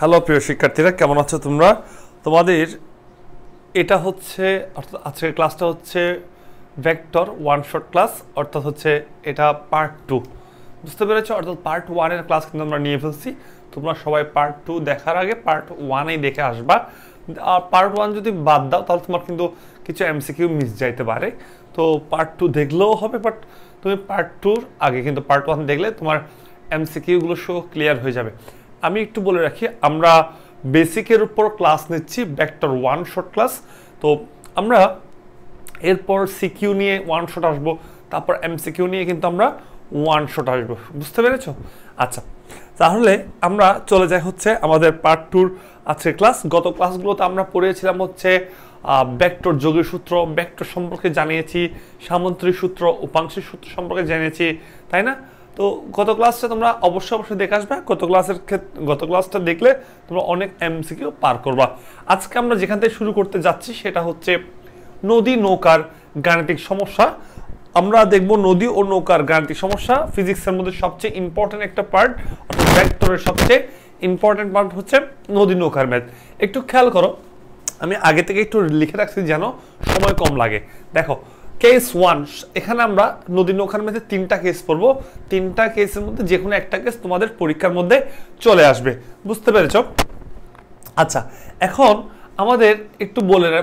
Hello প্রিয় শিক্ষার্থীরা, কেমন আছো তোমরা? তোমাদের এটা হচ্ছে অর্থাৎ আজকের ক্লাসটা হচ্ছে ভেক্টর ওয়ান শট ক্লাস, অর্থাৎ হচ্ছে এটা পার্ট 2। বুঝতে পেরেছো? অর্থাৎ পার্ট 1-এর ক্লাস কিন্তু আমরা নিয়ে ফেলছি। তোমরা সবাই পার্ট 2 দেখার আগে পার্ট 1-এই দেখে আসবা। আর পার্ট 1 যদি বাদ দাও তাহলে তোমার কিন্তু কিছু এমসিকিউ মিস যাইতে পারে। তো পার্ট 2 দেখলেও হবে, বাট তুমি পার্ট 2-র আগে কিন্তু পার্ট 1 দেখলে তোমার এমসিকিউগুলো সব ক্লিয়ার হয়ে যাবে। আমি একটু বলে রাখি, আমরা বেসিকের উপর ক্লাস নিচ্ছি, ভেক্টর ওয়ান শট ক্লাস। তো আমরা এরপর সিকিউ নিয়ে ওয়ান শট আসবো, তারপর এমসিকিউ নিয়ে কিন্তু আমরা ওয়ান শট আসবো। বুঝতে পেরেছো? আচ্ছা, তাহলে আমরা চলে যাই হচ্ছে আমাদের পার্ট 2-র আজকের ক্লাস। গত ক্লাসগুলোতে আমরা পড়েছিলাম হচ্ছে ভেক্টর যোগের সূত্র, ভেক্টর সম্পর্কে জানিয়েছি, সামন্তরিক সূত্র, উপাংশের সূত্র সম্পর্কে জানিয়েছি, তাই না? তো গত ক্লাসটা তোমরা অবশ্যই দেখে আসবে। গত ক্লাসটা দেখলে তোমরা অনেক এমসিকিউ পার করবা। আজকে আমরা যেখান থেকে শুরু করতে যাচ্ছি সেটা হচ্ছে নদী নৌকার গাণিতিক সমস্যা। আমরা দেখব নদী ও নৌকার গাণিতিক সমস্যা ফিজিক্সের মধ্যে সবচেয়ে ইম্পর্টেন্ট একটা পার্ট, অর্থাৎ ভেক্টরের সবচেয়ে ইম্পর্টেন্ট পার্ট হচ্ছে নদী নৌকার ম্যাথ। একটু খেয়াল করো, আমি আগে থেকে একটু লিখে রাখছি যেন সময় কম লাগে। দেখো, কেস 1, এখানে আমরা নদী নৌকার মধ্যে 3টা কেস পড়বো। 3টা কেসের মধ্যে যে কোনো একটা কেস তোমাদের পরীক্ষার মধ্যে চলে আসবে। বুঝতে পেরেছো? আচ্ছা, এখন আমাদের একটু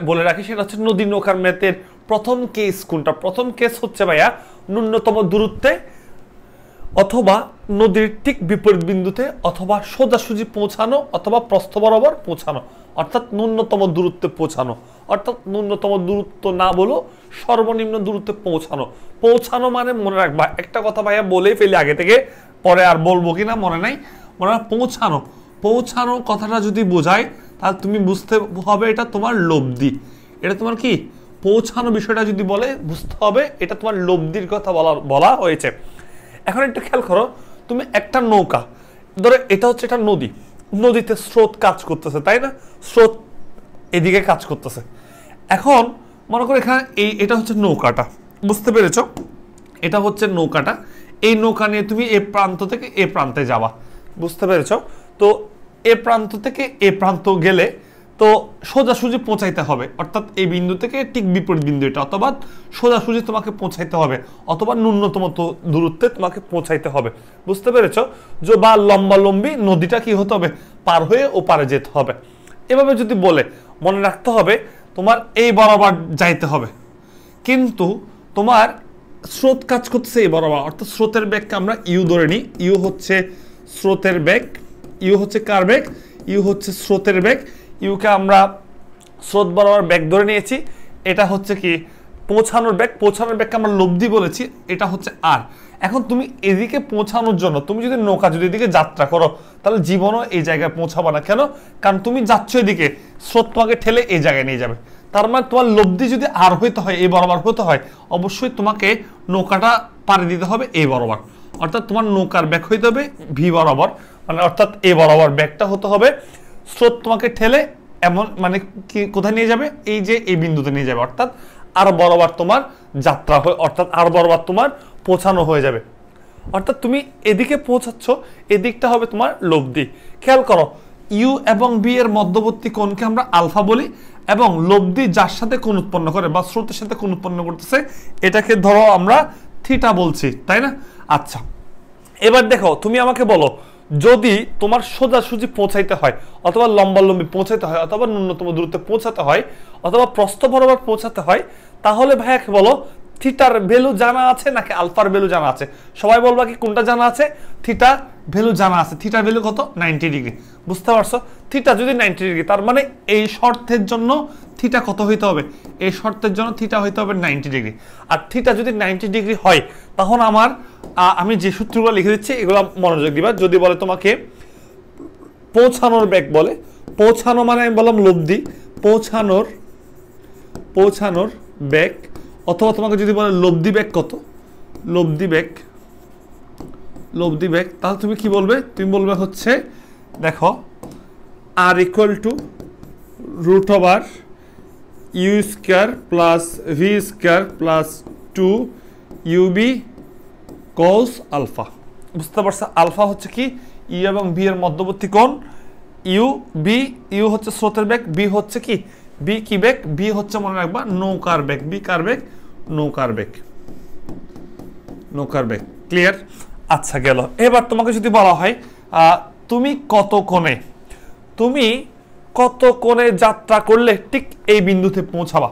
বলে রাখি, সেটা হচ্ছে নদী নৌকার ম্যাথের প্রথম কেস কোনটা? প্রথম কেস হচ্ছে ভাইয়া ন্যূনতম দূরত্বে অথবা নদীর ঠিক বিপরীত বিন্দুতে অথবা সোজাসুজি পৌঁছানো অথবা প্রস্থ বরাবর পৌঁছানো, অর্থাৎ ন্যূনতম দূরত্বে পৌঁছানো। অর্থাৎ ন্যূনতম দূরত্ব না বলো, সর্বনিম্ন দূরত্বে পৌঁছানো। পৌঁছানো মানে মনে রাখবা, একটা কথা ভাইয়া বলেই ফেলি আগে থেকে, পরে আর বলবো কিনা মনে নাই। মনে হয় পৌঁছানো, পৌঁছানো কথাটা যদি বোঝায় তাহলে তুমি বুঝতে হবে এটা তোমার লব্ধি। এটা তোমার কি পৌঁছানো বিষয়টা যদি বলে বুঝতে হবে এটা তোমার লব্ধির কথা বলা হয়েছে। এখন একটু খেয়াল করো, তুমি একটা নৌকা ধরো, এটা হচ্ছে একটা নদী, নদীতে স্রোত কাজ করতেছে, তাই না? স্রোত এদিকে কাজ করতেছে। এখন মনে করো এখানে এটা হচ্ছে নৌকাটা। বুঝতে পেরেছো? এটা হচ্ছে নৌকাটা। এই নৌকা নিয়ে তুমি এ প্রান্ত থেকে এ প্রান্তে যাবা। বুঝতে পেরেছো? তো এ প্রান্ত থেকে এ প্রান্ত গেলে তো সোজাসুজি পৌঁছাইতে হবে, অর্থাৎ এই বিন্দু থেকে ঠিক বিপরীত বিন্দু এটা, অথবা সোজাসুজি তোমাকে পৌঁছাইতে হবে, অথবা ন্যূনতম দূরত্বে তোমাকে পৌঁছাইতে হবে। বুঝতে পেরেছো? বা লম্বালম্বি নদীটা কি হতে হবে, পার হয়ে ওপারে যেতে হবে। এভাবে যদি বলে মনে রাখতে হবে তোমার এই বরাবর যাইতে হবে, কিন্তু তোমার স্রোত কাজ করছে এই বরাবর, অর্থাৎ স্রোতের বেগকে আমরা ইউ ধরে নিই। ইউ হচ্ছে স্রোতের বেগ, ইউ হচ্ছে কার বেগ? ইউ হচ্ছে স্রোতের বেগ। ইউকে আমরা স্রোত বরাবর বেগ ধরে নিয়েছি। এটা হচ্ছে কি পৌঁছানোর বেগ, পৌঁছানোর বেগকে আমরা লব্ধি বলেছি, এটা হচ্ছে আর। এখন তুমি এদিকে পৌঁছানোর জন্য তুমি যদি নৌকা যদি এদিকে যাত্রা করো তাহলে জীবনও এই জায়গায় পৌঁছাবে না। কেন? কারণ তুমি যাচ্ছ এদিকে, স্রোত তোমাকে ঠেলে এই জায়গায় নিয়ে যাবে। তার মানে তোমার লব্ধি যদি আর হইতে হয়, এই বরাবর হতে হয়, অবশ্যই তোমাকে নৌকাটা পাড়ি দিতে হবে এই বরাবর। অর্থাৎ তোমার নৌকার বেগ হইতে হবে ভি বরাবর, মানে অর্থাৎ এ বরাবর বেগটা হতে হবে। স্রোত তোমাকে ঠেলে এমন মানে কি কোথায় নিয়ে যাবে? এই যে এই বিন্দুতে নিয়ে যাবে, অর্থাৎ আর বরাবর তোমার যাত্রা হয়, অর্থাৎ আর বরাবর তোমার পৌঁছানো হয়ে যাবে। অর্থাৎ তুমি এদিকে পৌঁছাচ্ছ, এদিকটা হবে তোমার লব্ধি। খেয়াল করো, ইউ এবং বি এর মধ্যবর্তী কোণকে আমরা আলফা বলি, এবং লব্ধি যার সাথে কোণ উৎপন্ন করে বা স্রোতের সাথে কোণ উৎপন্ন করতেছে এটাকে ধরো আমরা থিটা বলছি, তাই না? আচ্ছা, এবার দেখো, তুমি আমাকে বলো, যদি তোমার সোজাসুজি পৌঁছাইতে হয় অথবা লম্বালম্বি পৌঁছাইতে হয় অথবা ন্যূনতম দূরত্বে পৌঁছাতে হয় অথবা প্রস্থ বরাবর পৌঁছাতে হয়, তাহলে ভাইয়াকে বলো থিটার ভ্যালু জানা আছে নাকি আলফার ভ্যালু জানা আছে? সবাই বলবা কি কোনটা জানা আছে? থিটা ভ্যালু জানা আছে। থিটার ভ্যালু কত? 90 ডিগ্রি। বুঝতে পারছো? থিটা যদি 90 ডিগ্রি, তার মানে এই শর্তের জন্য থিটা কত হইতে হবে? এই শর্তের জন্য থিটা হইতে হবে 90 ডিগ্রি। আর থিটা যদি 90 ডিগ্রি হয় তখন আমি যে সূত্রগুলো লিখে দিচ্ছি এগুলো মনোযোগ দিবা। যদি বলে তোমাকে পৌঁছানোর বেগ, বলে পৌঁছানো মানে আমি বললাম লব্ধি, পৌঁছানোর বেগ, অথবা তোমাকে যদি বলে লব্ধি বেগ কত, লব্ধি বেগ, তাহলে তুমি কি বলবে? তুমি বলবে হচ্ছে দেখো R equal to root over u square plus v square plus 2 u v cos alpha. বুঝতে পারছো? আলফা হচ্ছে কি ইউ এবং ভি এর মধ্যবর্তী কোণ, ইউ বি, ইউ হচ্ছে স্রোতের বেগ, বি হচ্ছে কি, বি কি বেগ, বি হচ্ছে মনে রাখবা নৌকার বেগ, বি কার বেগ, নৌকার বেগ, নৌকার বেগ। ক্লিয়ার? আচ্ছা গেল। এবার তোমাকে যদি বলা হয় তুমি কত কোণে, তুমি কত কোণে যাত্রা করলে ঠিক এই বিন্দুতে পৌঁছাবা।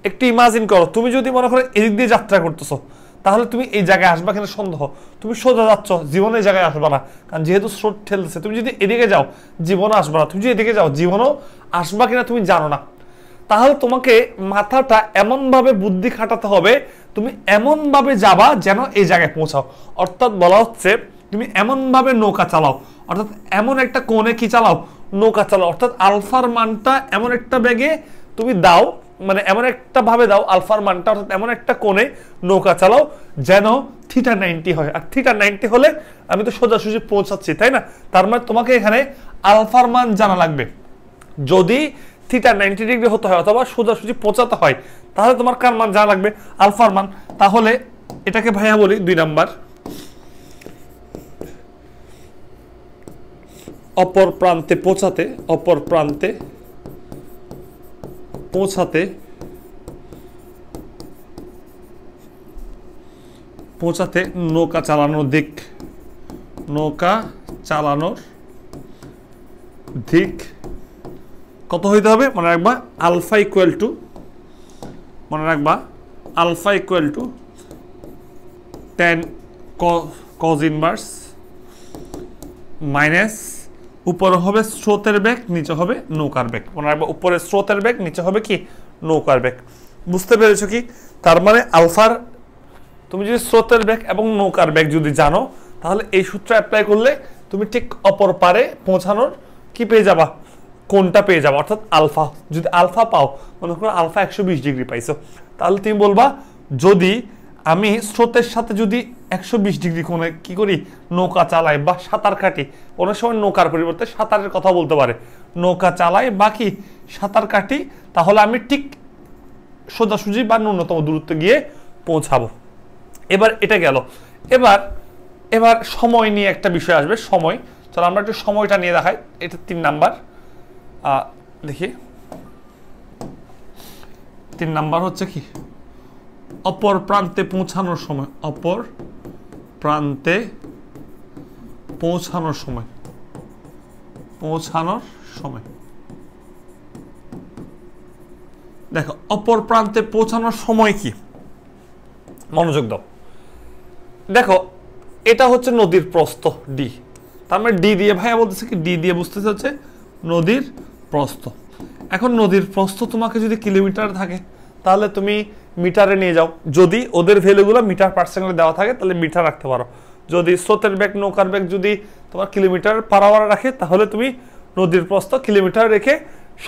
একটু ইমাজিন করো, তুমি যদি মনে করো এদিক দিয়ে যাত্রা করতেছো, তাহলে তুমি এই জায়গায় আসবা কিনা সন্দেহ। তুমি সোজা যাচ্ছ, জীবনে এই জায়গায় আসবা না, কারণ যেহেতু স্রোত ঠেলতেছে। তুমি যদি এদিকে যাও, জীবনও আসবা না। তুমি যদি এদিকে যাও, জীবনও আসবা কিনা তুমি জানো না। তাহলে তোমাকে মাথাটা এমনভাবে বুদ্ধি খাটাতে হবে, তুমি এমনভাবে যাবা যেন এই জায়গায় পৌঁছাও। অর্থাৎ বলা হচ্ছে তুমি এমনভাবে নৌকা চালাও, অর্থাৎ এমন একটা কোণে কি চালাও, নৌকা চালাও। অর্থাৎ আলফার মানটা এমন একটা বেগে তুমি দাও, মানে এমন একটা ভাবে দাও আলফার মানটা, অর্থাৎ এমন একটা কোণে নৌকা চালাও যেন থিটা 90 হয়। আর থিটা 90 হলে আমি তো সোজাসুজি পৌঁছাচ্ছি, তাই না? তার মানে তোমাকে এখানে আলফার মান জানা লাগবে। যদি থিটা 90 ডিগ্রি হতে হয় অথবা সোজাসুজি পৌঁছাতে হয়, তাহলে তোমার কার মান জানা লাগবে, আলফার মান। তাহলে এটাকে ভাইয়া বলি 2 নাম্বার, অপর প্রান্তে পৌঁছাতে, অপর প্রান্তে পৌঁছাতে, পৌঁছাতে নৌকা চালানোর দিক, নৌকা চালানোর দিক কত হইতে হবে মনে রাখবা, আলফা ইকুয়াল টু, মনে রাখবা alpha equal to 10 cos inverse minus, উপরে হবে স্রোতের বেগ, নিচে হবে নৌকার বেগ। মনে রাখবা উপরে স্রোতের বেগ, নিচে হবে কি, নৌকার বেগ। বুঝতে পেরেছো কি? তার মানে আলফার, তুমি যদি স্রোতের বেগ এবং নৌকার বেগ যদি জানো, তাহলে এই সূত্র অ্যাপ্লাই করলে তুমি ঠিক অপর পারে পৌঁছানোর কি পেয়ে যাবা, কোনটা পেয়ে যাবা। অর্থাৎ আলফা, যদি আলফা পাও, মনে করো আলফা 120 ডিগ্রি পাইছো, তাহলে তুমি বলবা যদি আমি স্রোতের সাথে যদি 120 ডিগ্রি কোণে কি করি, নৌকা চালাই বা সাঁতার কাটি, অনেক সময় নৌকার পরিবর্তে সাঁতারের কথা বলতে পারে, নৌকা চালাই বা কি সাঁতার কাটি, তাহলে আমি ঠিক সোজাসুজি বা ন্যূনতম দূরত্বে গিয়ে পৌঁছাবো। এবার এটা গেল। এবার এবার সময় নিয়ে একটা বিষয় আসবে, সময়। চলো আমরা একটু সময়টা নিয়ে দেখাই। এটা 3 নাম্বার, দেখি 3 নাম্বার হচ্ছে কি, অপর প্রান্তে পৌঁছানোর সময়, অপর প্রান্তে পৌঁছানোর সময়, পৌঁছানোর সময়। দেখো অপর প্রান্তে পৌঁছানোর সময় কি, মনোযোগ দাও। দেখো এটা হচ্ছে নদীর প্রস্থ ডি, তার মানে ডি দিয়ে ভাইয়া বলতেছে কি, ডি দিয়ে বুঝতেছে হচ্ছে নদীর প্রস্থ। এখন নদীর প্রস্থ তোমাকে যদি কিলোমিটার থাকে, তাহলে তুমি মিটারে নিয়ে যাও। যদি ওদের ভ্যালুগুলো মিটার পার সেকেন্ডে দেওয়া থাকে, তাহলে মিটার রাখতে পারো। যদি স্রোতের বেগ, নৌকার বেগ যদি তোমার কিলোমিটার পার আওয়ার রাখে, তাহলে তুমি নদীর প্রস্থ কিলোমিটার রেখে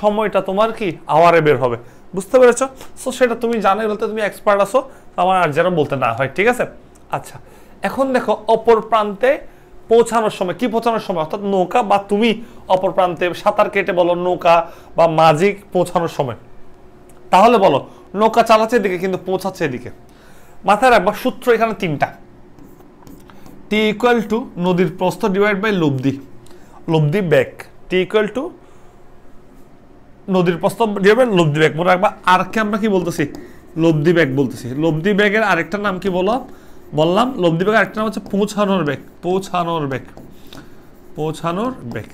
সময়টা তোমার কি আওয়ারে বের হবে। বুঝতে পেরেছো? সো সেটা তুমি জানো, বলতে তুমি এক্সপার্ট আছো, আমার আর যেন বলতে না হয়, ঠিক আছে? আচ্ছা, এখন দেখো অপর প্রান্তে পৌঁছানোর সময়, কি পৌঁছানোর সময়, অর্থাৎ নৌকা বা তুমি অপর প্রান্তে সাঁতার কেটে বলো নৌকা বা মাঝি পৌঁছানোর সময়। তাহলে বলো নৌকা চালাচ্ছে এদিকে কিন্তু পৌঁছাচ্ছে এদিকে। মাথায় রাখবা সূত্র এখানে 3টা, টি ইকুয়াল টু নদীর প্রস্থ ডিভাইড বাই লব্ধি, লব্ধি বেগ, টি ইকুয়াল টু নদীর প্রস্থ ডিভাইড বাই লব্ধি বেগ। মনে রাখবা আর কে আমরা কি বলতেছি, লব্ধি বেগ বলতেছি। লব্ধি বেগের আরেকটা নাম কি বললাম, লব্ধি বেগের আরেকটা নাম হচ্ছে পৌঁছানোর বেগ, পৌঁছানোর বেগ, পৌঁছানোর বেগ।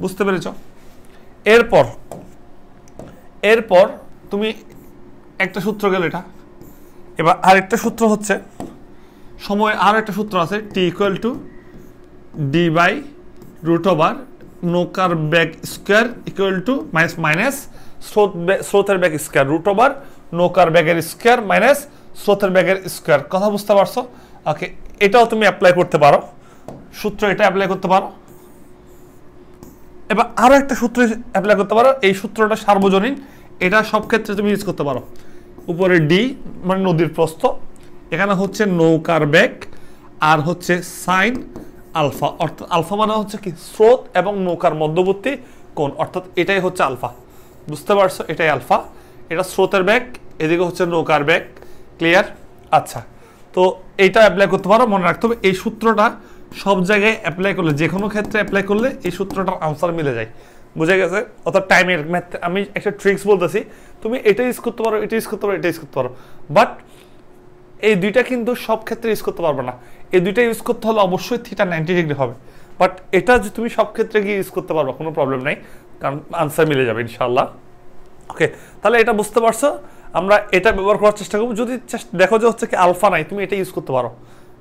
বুঝতে পেরেছ? এরপর এরপর তুমি একটা সূত্র গেল এটা। এবার আরেকটা সূত্র হচ্ছে সময়, আর একটা সূত্র আছে, t equal to d by root over নৌকার বেগ স্কোয়ার ইকুয়াল টু মাইনাস স্রোতের বেগ স্কোয়ার, রুট ওভার নৌকার বেগের স্কোয়ার মাইনাস স্রোতের বেগের স্কোয়ার। কথা বুঝতে পারছো? ওকে, এটাও তুমি অ্যাপ্লাই করতে পারো, সূত্র এটা অ্যাপ্লাই করতে পারো। এবার আরো একটা সূত্র অ্যাপ্লাই করতে পারো, এই সূত্রটা সার্বজনীন, এটা সব ক্ষেত্রে তুমি ইউজ করতে পারো। উপরে ডি মানে নদীর প্রস্থ, এখানে হচ্ছে নৌকার বেগ, আর হচ্ছে সাইন আলফা, অর্থাৎ আলফা মানে হচ্ছে কি স্রোত এবং নৌকার মধ্যবর্তী কোণ, অর্থাৎ এটাই হচ্ছে আলফা। বুঝতে পারছো? এটাই আলফা, এটা স্রোতের বেগ, এদিকে হচ্ছে নৌকার বেগ। ক্লিয়ার? আচ্ছা, তো এইটা অ্যাপ্লাই করতে পারো। মনে রাখতে হবে এই সূত্রটা সব জায়গায় অ্যাপ্লাই করলে, যে কোনো ক্ষেত্রে অ্যাপ্লাই করলে এই সূত্রটার আনসার মিলে যায়। বুঝে গেছে? অর্থাৎ টাইমের ম্যাথ, আমি একটা ট্রিক্স বলতেছি, তুমি এটা ইউজ করতে পারো, এটা ইউজ করতে পারো, এটা ইউজ করতে পারো, বাট এই দুইটা কিন্তু সব ক্ষেত্রে ইউজ করতে পারবে না। এই দুইটা ইউজ করতে হলে অবশ্যই থিটা 90 ডিগ্রি হবে, বাট এটা যে তুমি সব ক্ষেত্রে গিয়ে ইউজ করতে পারবে, কোনো প্রবলেম নাই, কারণ আনসার মিলে যাবে ইনশাআল্লাহ। ওকে, তাহলে এটা বুঝতে পারছো। আমরা এটা ব্যবহার করার চেষ্টা করবো। যদি দেখো যে হচ্ছে কি আলফা নাই, তুমি এটা ইউজ করতে পারো।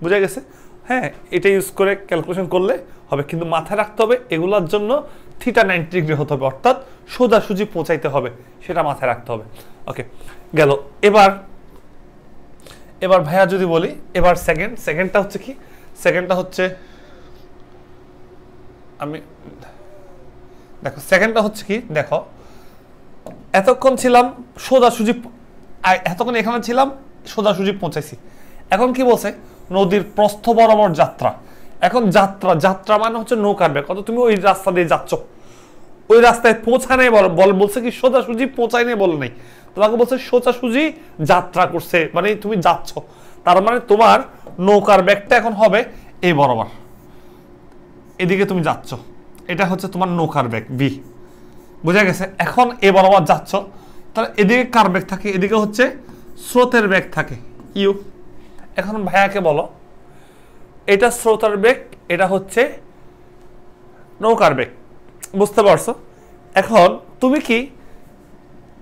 বুঝে গেছে? হ্যাঁ, এটা ইউজ করে ক্যালকুলেশন করলে হবে, কিন্তু মাথায় রাখতে হবে এগুলোর জন্য থিটা 90 ডিগ্রি হতে হবে, অর্থাৎ সোজাসুজি পৌঁছাইতে হবে, সেটা মাথায় রাখতে হবে। ওকে, গেল। এবার ভাইয়া যদি বলি, এবার সেকেন্ডটা হচ্ছে কি, সেকেন্ডটা হচ্ছে আমি দেখো সেকেন্ডটা হচ্ছে কি, দেখো এতক্ষণ ছিলাম সোজাসুজি, এতক্ষণ এখানে ছিলাম সোজাসুজি পৌঁছাইছি। এখন কি বলছে? নদীর প্রস্থ বরাবর যাত্রা। এখন যাত্রা মানে হচ্ছে নৌকার বেগ, কত তুমি ওই রাস্তা দিয়ে যাচ্ছ, ওই রাস্তায় পৌঁছানে বলছে কি সোজাসুজি পৌঁছায় নেই বলে নেই, তোমাকে বলছে সোজাসুজি যাত্রা করছে, মানে তুমি যাচ্ছ, তার মানে তোমার নৌকার বেগটা এখন হবে এই বরাবর, এদিকে তুমি যাচ্ছ, এটা হচ্ছে তোমার নৌকার বেগ ভি। বুঝা গেছে? এখন এ বরাবর যাচ্ছ, তাহলে এদিকে কার বেগ থাকে? এদিকে হচ্ছে স্রোতের বেগ থাকে ইউ। এখন ভাইয়াকে বলো, এটা স্রোতের বেগ, এটা হচ্ছে নৌকার বেগ। বুঝতে পারছো? এখন তুমি কি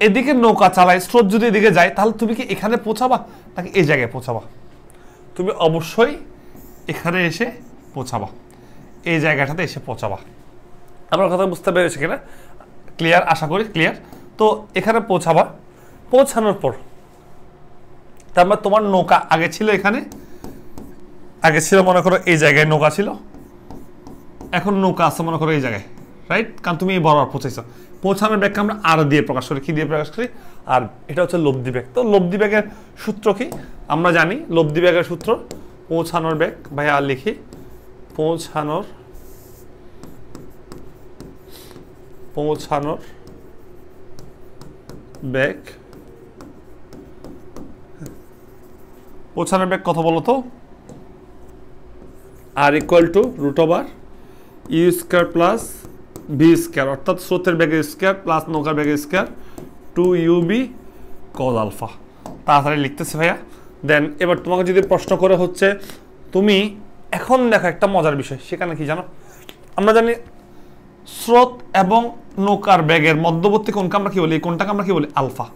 এদিকে নৌকা চালাই, স্রোত যদি এদিকে যায়, তাহলে তুমি কি এখানে পৌঁছাবা নাকি এই জায়গায় পৌঁছাবা? তুমি অবশ্যই এখানে এসে পৌঁছাবা, এই জায়গাটাতে এসে পৌঁছাবা। আমার কথা বুঝতে পেরেছি কিনা? ক্লিয়ার? আশা করি ক্লিয়ার। তো এখানে পৌঁছাবা, পৌঁছানোর পর তার মানে তোমার নৌকা আগে ছিল এখানে, আগে ছিল মনে করো এই জায়গায় নৌকা ছিল, এখন নৌকা আছে মনে করো এই জায়গায়, রাইট? কারণ তুমি এই বরাবর পৌঁছাইছো। পৌঁছানোর ব্যাগকে আমরা আর দিয়ে প্রকাশ করি, কি দিয়ে প্রকাশ করি? আর। এটা হচ্ছে লব্ধি ব্যাগ। তো লব্ধি ব্যাগের সূত্র কি আমরা জানি? লব্ধি ব্যাগের সূত্র পৌঁছানোর ব্যাগ, ভাই আর লিখি, পৌঁছানোর ব্যাগ। পৌঁছানোর ব্যাগ কত বলো তো? আর ইকুয়াল টু √/u² + v², অর্থাৎ স্রোতের বেগের স্কয়ার প্লাস নৌকার বেগের স্কয়ার 2ub cos আলফা। তাড়াতাড়ি লিখতেছি ভাইয়া। দেন এবার তোমাকে যদি প্রশ্ন করে হচ্ছে, তুমি এখন দেখো একটা মজার বিষয়, সেখানে কি জানো? আমরা জানি স্রোত এবং নৌকার বেগের মধ্যবর্তী কোণকে আমরা কি বলি? এই কোণটাকে আমরা কি বলি? আলফা।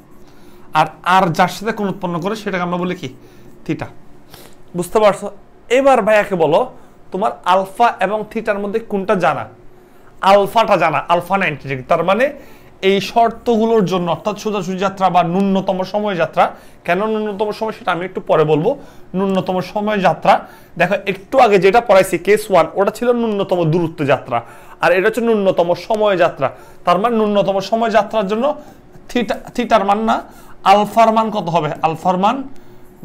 আর যার সাথে কোণ উৎপন্ন করে সেটাকে আমরা বলি কি? থিটা। বুঝতে পারছো? এবার ভাইয়াকে বলো, তোমার আলফা এবং থিটার মধ্যে কোনটা জানা? আলফাটা জানা, আলফা 90 ডিগ্রি। তার মানে এই শর্তগুলোর জন্য, অর্থাৎ সোজাসুজি যাত্রা বা ন্যূনতম সময় যাত্রা, কেন ন্যূনতম সময় সেটা আমি একটু পরে বলবো। ন্যূনতম সময় যাত্রা দেখো, একটু আগে যেটা পড়াইছি কেস 1, ওটা ছিল ন্যূনতম দূরত্ব যাত্রা, আর এটা হচ্ছে ন্যূনতম সময় যাত্রা। তার মানে ন্যূনতম সময় যাত্রার জন্য থিটার মান না, আলফার মান কত হবে? আলফার মান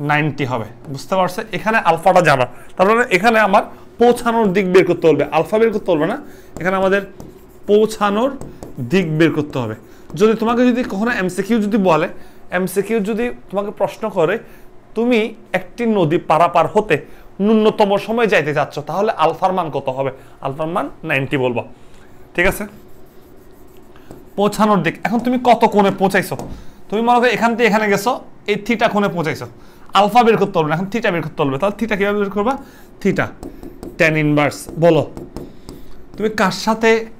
90 হবে। বুঝতে পারছো? এখানে আলফাটা জানা, তার মানে এখানে আমার পৌঁছানোর দিক বের করতে হবে, আলফা বের করতে হবে না, এখানে আমাদের পৌঁছানোর দিক বের করতে হবে। যদি তোমাকে কখনো এমসিকিউ যদি বলে, এমসিকিউ যদি তোমাকে প্রশ্ন করে, তুমি একটি নদী পারাপার হতে ন্যূনতম সময় যাইতে যাচ্ছ, তাহলে আলফার মান কত হবে? আলফার মান 90 বলবো। ঠিক আছে? পৌঁছানোর দিক, এখন তুমি কত কোণে পৌঁছাইছো? তুমি মনে করো এখান থেকে এখানে গেছো, এই থিটা কোণে পৌঁছাইছো, আলফা বের করতে হবে না, এখন থিটা বের করতে হবে। তাহলে থিটা কিভাবে বের করবা? Theta tan inverse. বলো তুমি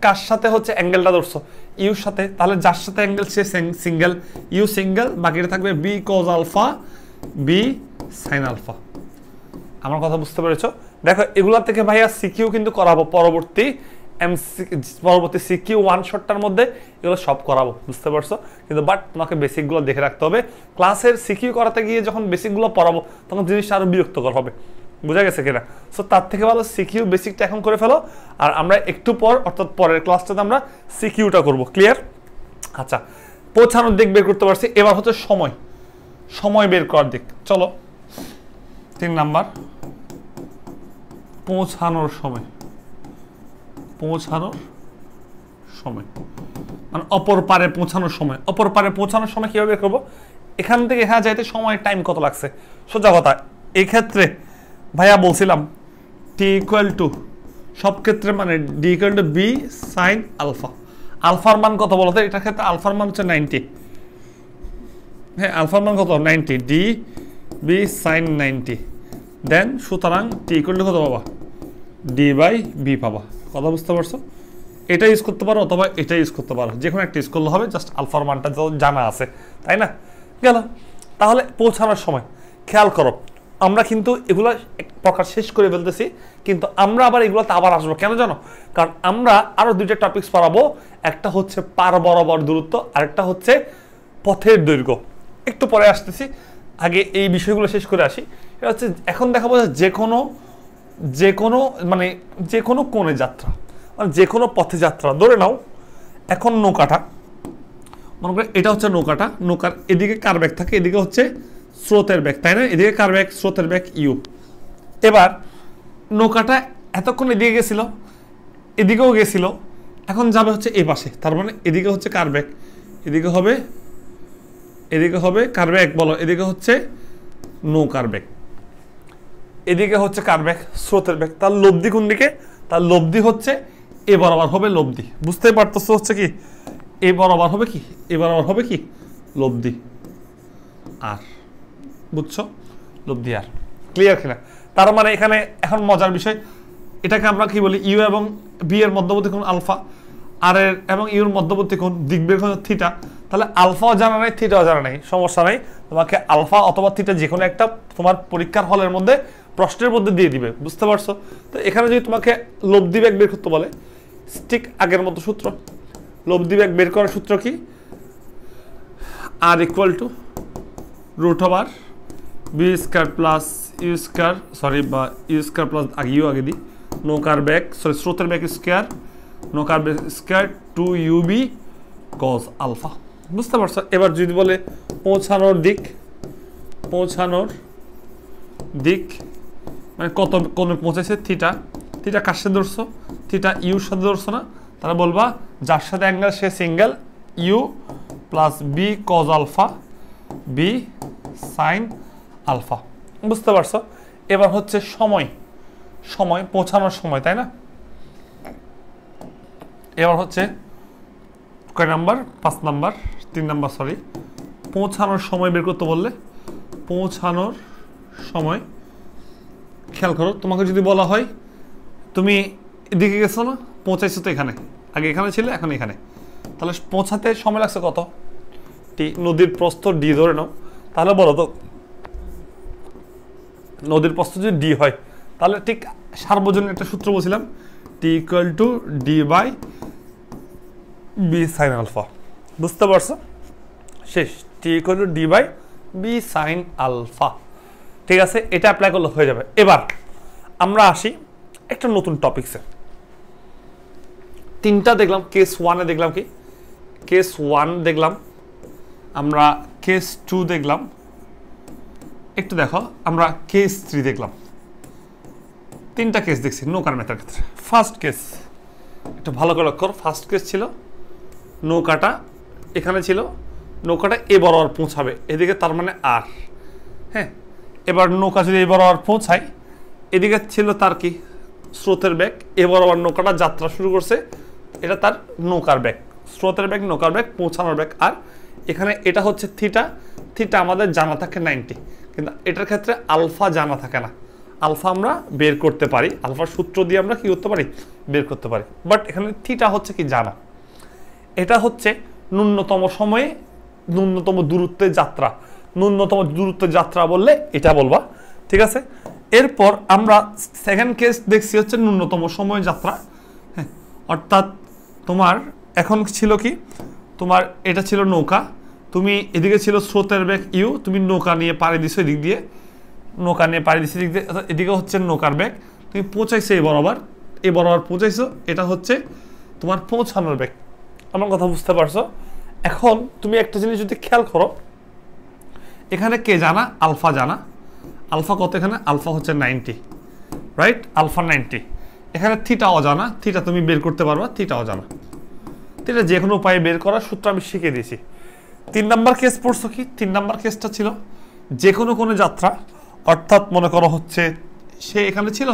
কার সাথে হচ্ছে অ্যাঙ্গেলটা ধরছো? ইউর সাথে। তাহলে যার সাথে অ্যাঙ্গেল সে সিঙ্গেল, ইউ সিঙ্গেল, বাকিটা থাকবে b cos alpha, b sin alpha. আমার কথা বুঝতে পেরেছো? দেখো এগুলা থেকে ভাইয়া সিকিউ কিন্তু করাবো পরবর্তী সিকিউ 1 শটটার মধ্যে, এগুলো সব করাবো। বুঝতে পারছো? কিন্তু বাট তোমাকে বেসিকগুলো দেখে রাখতে হবে। ক্লাসের সিকিউ করাতে গিয়ে যখন বেসিকগুলো পড়াবো, তখন জিনিসটা আরো বিরক্তকর হবে। বুঝা গেছে কিনা? সো তার থেকে ভালো সিকিউ বেসিকটা এখন করে ফেলো, আর আমরা একটু পর, অর্থাৎ পরের ক্লাসটাতে আমরা সিকিউটা করব। ক্লিয়ার? আচ্ছা, পৌঁছানোর দিক বের করতে পারছি। এবার হচ্ছে সময় বের করার দিক। চলো 3 নাম্বার, পৌঁছানোর সময় মানে অপর পারে পৌঁছানোর সময়। অপর পারে পৌঁছানোর সময় কিভাবে বের করবো? এখান থেকে এখানে যাইতে সময় টাইম কত লাগছে? সোজা কথা, এই ক্ষেত্রে ভাইয়া বলছিলাম t টি ইকুয়াল টু সব ক্ষেত্রে মানে d equal to b sine alpha. আলফার মান কত বলতো? এটার ক্ষেত্রে আলফার মান হচ্ছে 90। হ্যাঁ, আলফার মান কত? 90, ডি বি সাইন 90। দেন সুতরাং টি ইকুয়াল টু কত পাবা? ডি বাই বি পাবা। কথা বুঝতে পারছো? এটা ইউজ করতে পারো অথবা এটা ইউজ করতে পারো, যে কোনো একটা ইউজ করলে হবে, জাস্ট আলফার মানটা জানা আছে, তাই না? গেল। তাহলে পৌঁছানোর সময় খেয়াল করো, আমরা কিন্তু এগুলো এক প্রকার শেষ করে ফেলতেছি, কিন্তু আমরা আবার এগুলোতে আবার আসবো। কেন জানো? কারণ আমরা আরো দুইটা টপিকস পড়াবো, একটা হচ্ছে পার বরাবর দূরত্ব, আরেকটা হচ্ছে পথের দৈর্ঘ্য। একটু পরে আসতেছি, আগে এই বিষয়গুলো শেষ করে আসি। এটা হচ্ছে এখন দেখাবো যে কোনো কোণে যাত্রা, মানে যে কোনো পথে যাত্রা। ধরে নাও এখন নৌকাটা, মনে করে এটা হচ্ছে নৌকাটা, নৌকার এদিকে কার বেগ থাকে, এদিকে হচ্ছে স্রোতের বেগ, তাই না? এদিকে কার বেগ? স্রোতের বেগ ইউ। এবার নৌকাটা এতক্ষণ এদিকে গেছিল, এদিকেও গেছিল, এখন যাবে হচ্ছে এই পাশে, তার মানে এদিকে হচ্ছে কার বেগ, এদিকে হবে কার বেগ বলো, এদিকে হচ্ছে নৌকার বেগ, এদিকে হচ্ছে কার বেগ? স্রোতের বেগ। তার লব্ধি কোন দিকে? তার লব্ধি হচ্ছে এ বরাবর হবে লব্ধি। বুঝতেই পারতেছো হচ্ছে কি এ বরাবর হবে কি? এ বরাবর হবে কি? লব্ধি আর। বুঝছো? লব্ধি আর। ক্লিয়ার কিনা? তার মানে এখানে এখন মজার বিষয়, এটাকে আমরা কি বলি? ইউ এবং বি এর মধ্যবর্তী কোণ আলফা, আর এর এবং ইউর মধ্যবর্তী কোণ দিকবেগ কোণ থিটা। তাহলে আলফাও জানা নাই, থিটাও জানা নাই, সমস্যা নাই, তোমাকে আলফা অথবা থিটা যে কোনো একটা তোমার পরীক্ষার হলের মধ্যে প্রশ্নের মধ্যে দিয়ে দিবে। বুঝতে পারছো? তো এখানে যদি তোমাকে লব্ধি বেগ বের করতে বলে, ঠিক আগের মতো সূত্র, লব্ধি বেগ বের করার সূত্র কি? R equal to root over v square plus u square, বা ইউ স্কয়ার প্লাস আগে দিই, নৌকার বেগ স্রোতের বেগ স্কয়ার, নৌকার বেগ স্কয়ার 2UB cos আলফা। বুঝতে পারছো? এবার যদি বলে পৌঁছানোর দিক মানে কত কোণে পৌঁছেছে, থিটা কার সাথে ধরছো? থিটা ইউর সাথে ধরছো না? তারা বলবা যার সাথে অ্যাঙ্গেল সে single, u plus b cos alpha b sine alpha. বুঝতে পারছো? এবার হচ্ছে সময় পৌঁছানোর সময়, তাই না? এবার হচ্ছে কয় নাম্বার? 5 number, 3 number sorry. পৌঁছানোর সময় বের করতে বললে, পৌঁছানোর সময় খেয়াল করো, তোমাকে যদি বলা হয় তুমি এদিকে গেছো না, পৌঁছাইছো তো এখানে, আগে এখানে ছিল এখন এখানে, তাহলে পৌঁছাতে সময় লাগছে কত? টি। নদীর প্রস্থ ডি ধরে নাও, তাহলে বলো তো নদীর প্রস্থ যদি ডি হয়, তাহলে ঠিক সার্বজনীন একটা সূত্র বলছিলাম, t equal to d by B sine alpha. বুঝতে পারছো? শেষ। T equal to d by B sine alpha. ঠিক আছে, এটা অ্যাপ্লাই করলে হয়ে যাবে। এবার আমরা আসি একটা নতুন টপিকসে। 3টা দেখলাম, কেস 1-এ দেখলাম কি? কেস 1 দেখলাম, আমরা কেস 2 দেখলাম, একটু দেখো আমরা কেস 3 দেখলাম। 3টা কেস দেখছি নৌকার ম্যাথের ক্ষেত্রে। ফার্স্ট কেস একটু ভালো করে লক্ষ্য করো, ফার্স্ট কেস ছিল নৌকাটা এখানে ছিল, নৌকাটা এ বরাবর পৌঁছাবে এদিকে, তার মানে আর। হ্যাঁ, এবার নৌকা যদি এ বরাবর পৌঁছায়, এদিকে ছিল তার কি? স্রোতের বেগ। এ বরাবর নৌকাটা যাত্রা শুরু করছে, এটা তার নৌকার বেগ, স্রোতের বেগ, নৌকার বেগ, পৌঁছানোর বেগ। আর এখানে এটা হচ্ছে থিটা আমাদের জানা থাকে 90, কিন্তু এটার ক্ষেত্রে আলফা জানা থাকে না। আলফা আমরা বের করতে পারি, আলফার সূত্র দিয়ে আমরা কি করতে পারি? বের করতে পারি। বাট এখানে থিটা হচ্ছে কি জানা, এটা হচ্ছে ন্যূনতম সময়ে ন্যূনতম দূরত্বের যাত্রা। ন্যূনতম দূরত্বের যাত্রা বললে এটা বলবা, ঠিক আছে? এরপর আমরা সেকেন্ড কেস দেখছি হচ্ছে ন্যূনতম সময় যাত্রা। হ্যাঁ, অর্থাৎ তোমার এখন ছিল কি? তোমার এটা ছিল নৌকা, তুমি এদিকে ছিল স্রোতের বেগ ইউ, তুমি নৌকা নিয়ে পাড়ি দিছো এদিক দিয়ে, দিক দিয়ে, এদিকে হচ্ছে নৌকার বেগ, তুমি পৌঁছাইছো এই বরাবর পৌঁছাইছো, এটা হচ্ছে তোমার পৌঁছানোর বেগ। আমার কথা বুঝতে পারছো? এখন তুমি একটা জিনিস যদি খেয়াল করো, এখানে কে জানা? আলফা জানা। আলফা কত? এখানে আলফা হচ্ছে 90, রাইট? আলফা 90। এখানে থিটা অজানা, থিটা তুমি বের করতে পারবা, থিটা অজানা। থিটা যে কোনো উপায়ে বের করার সূত্র আমি শিখিয়ে দিয়েছি। 3 নাম্বার কেস পড়ছো কি? 3 নাম্বার কেসটা ছিল যে কোনো যাত্রা, অর্থাৎ মনে করো হচ্ছে সে এখানে ছিল,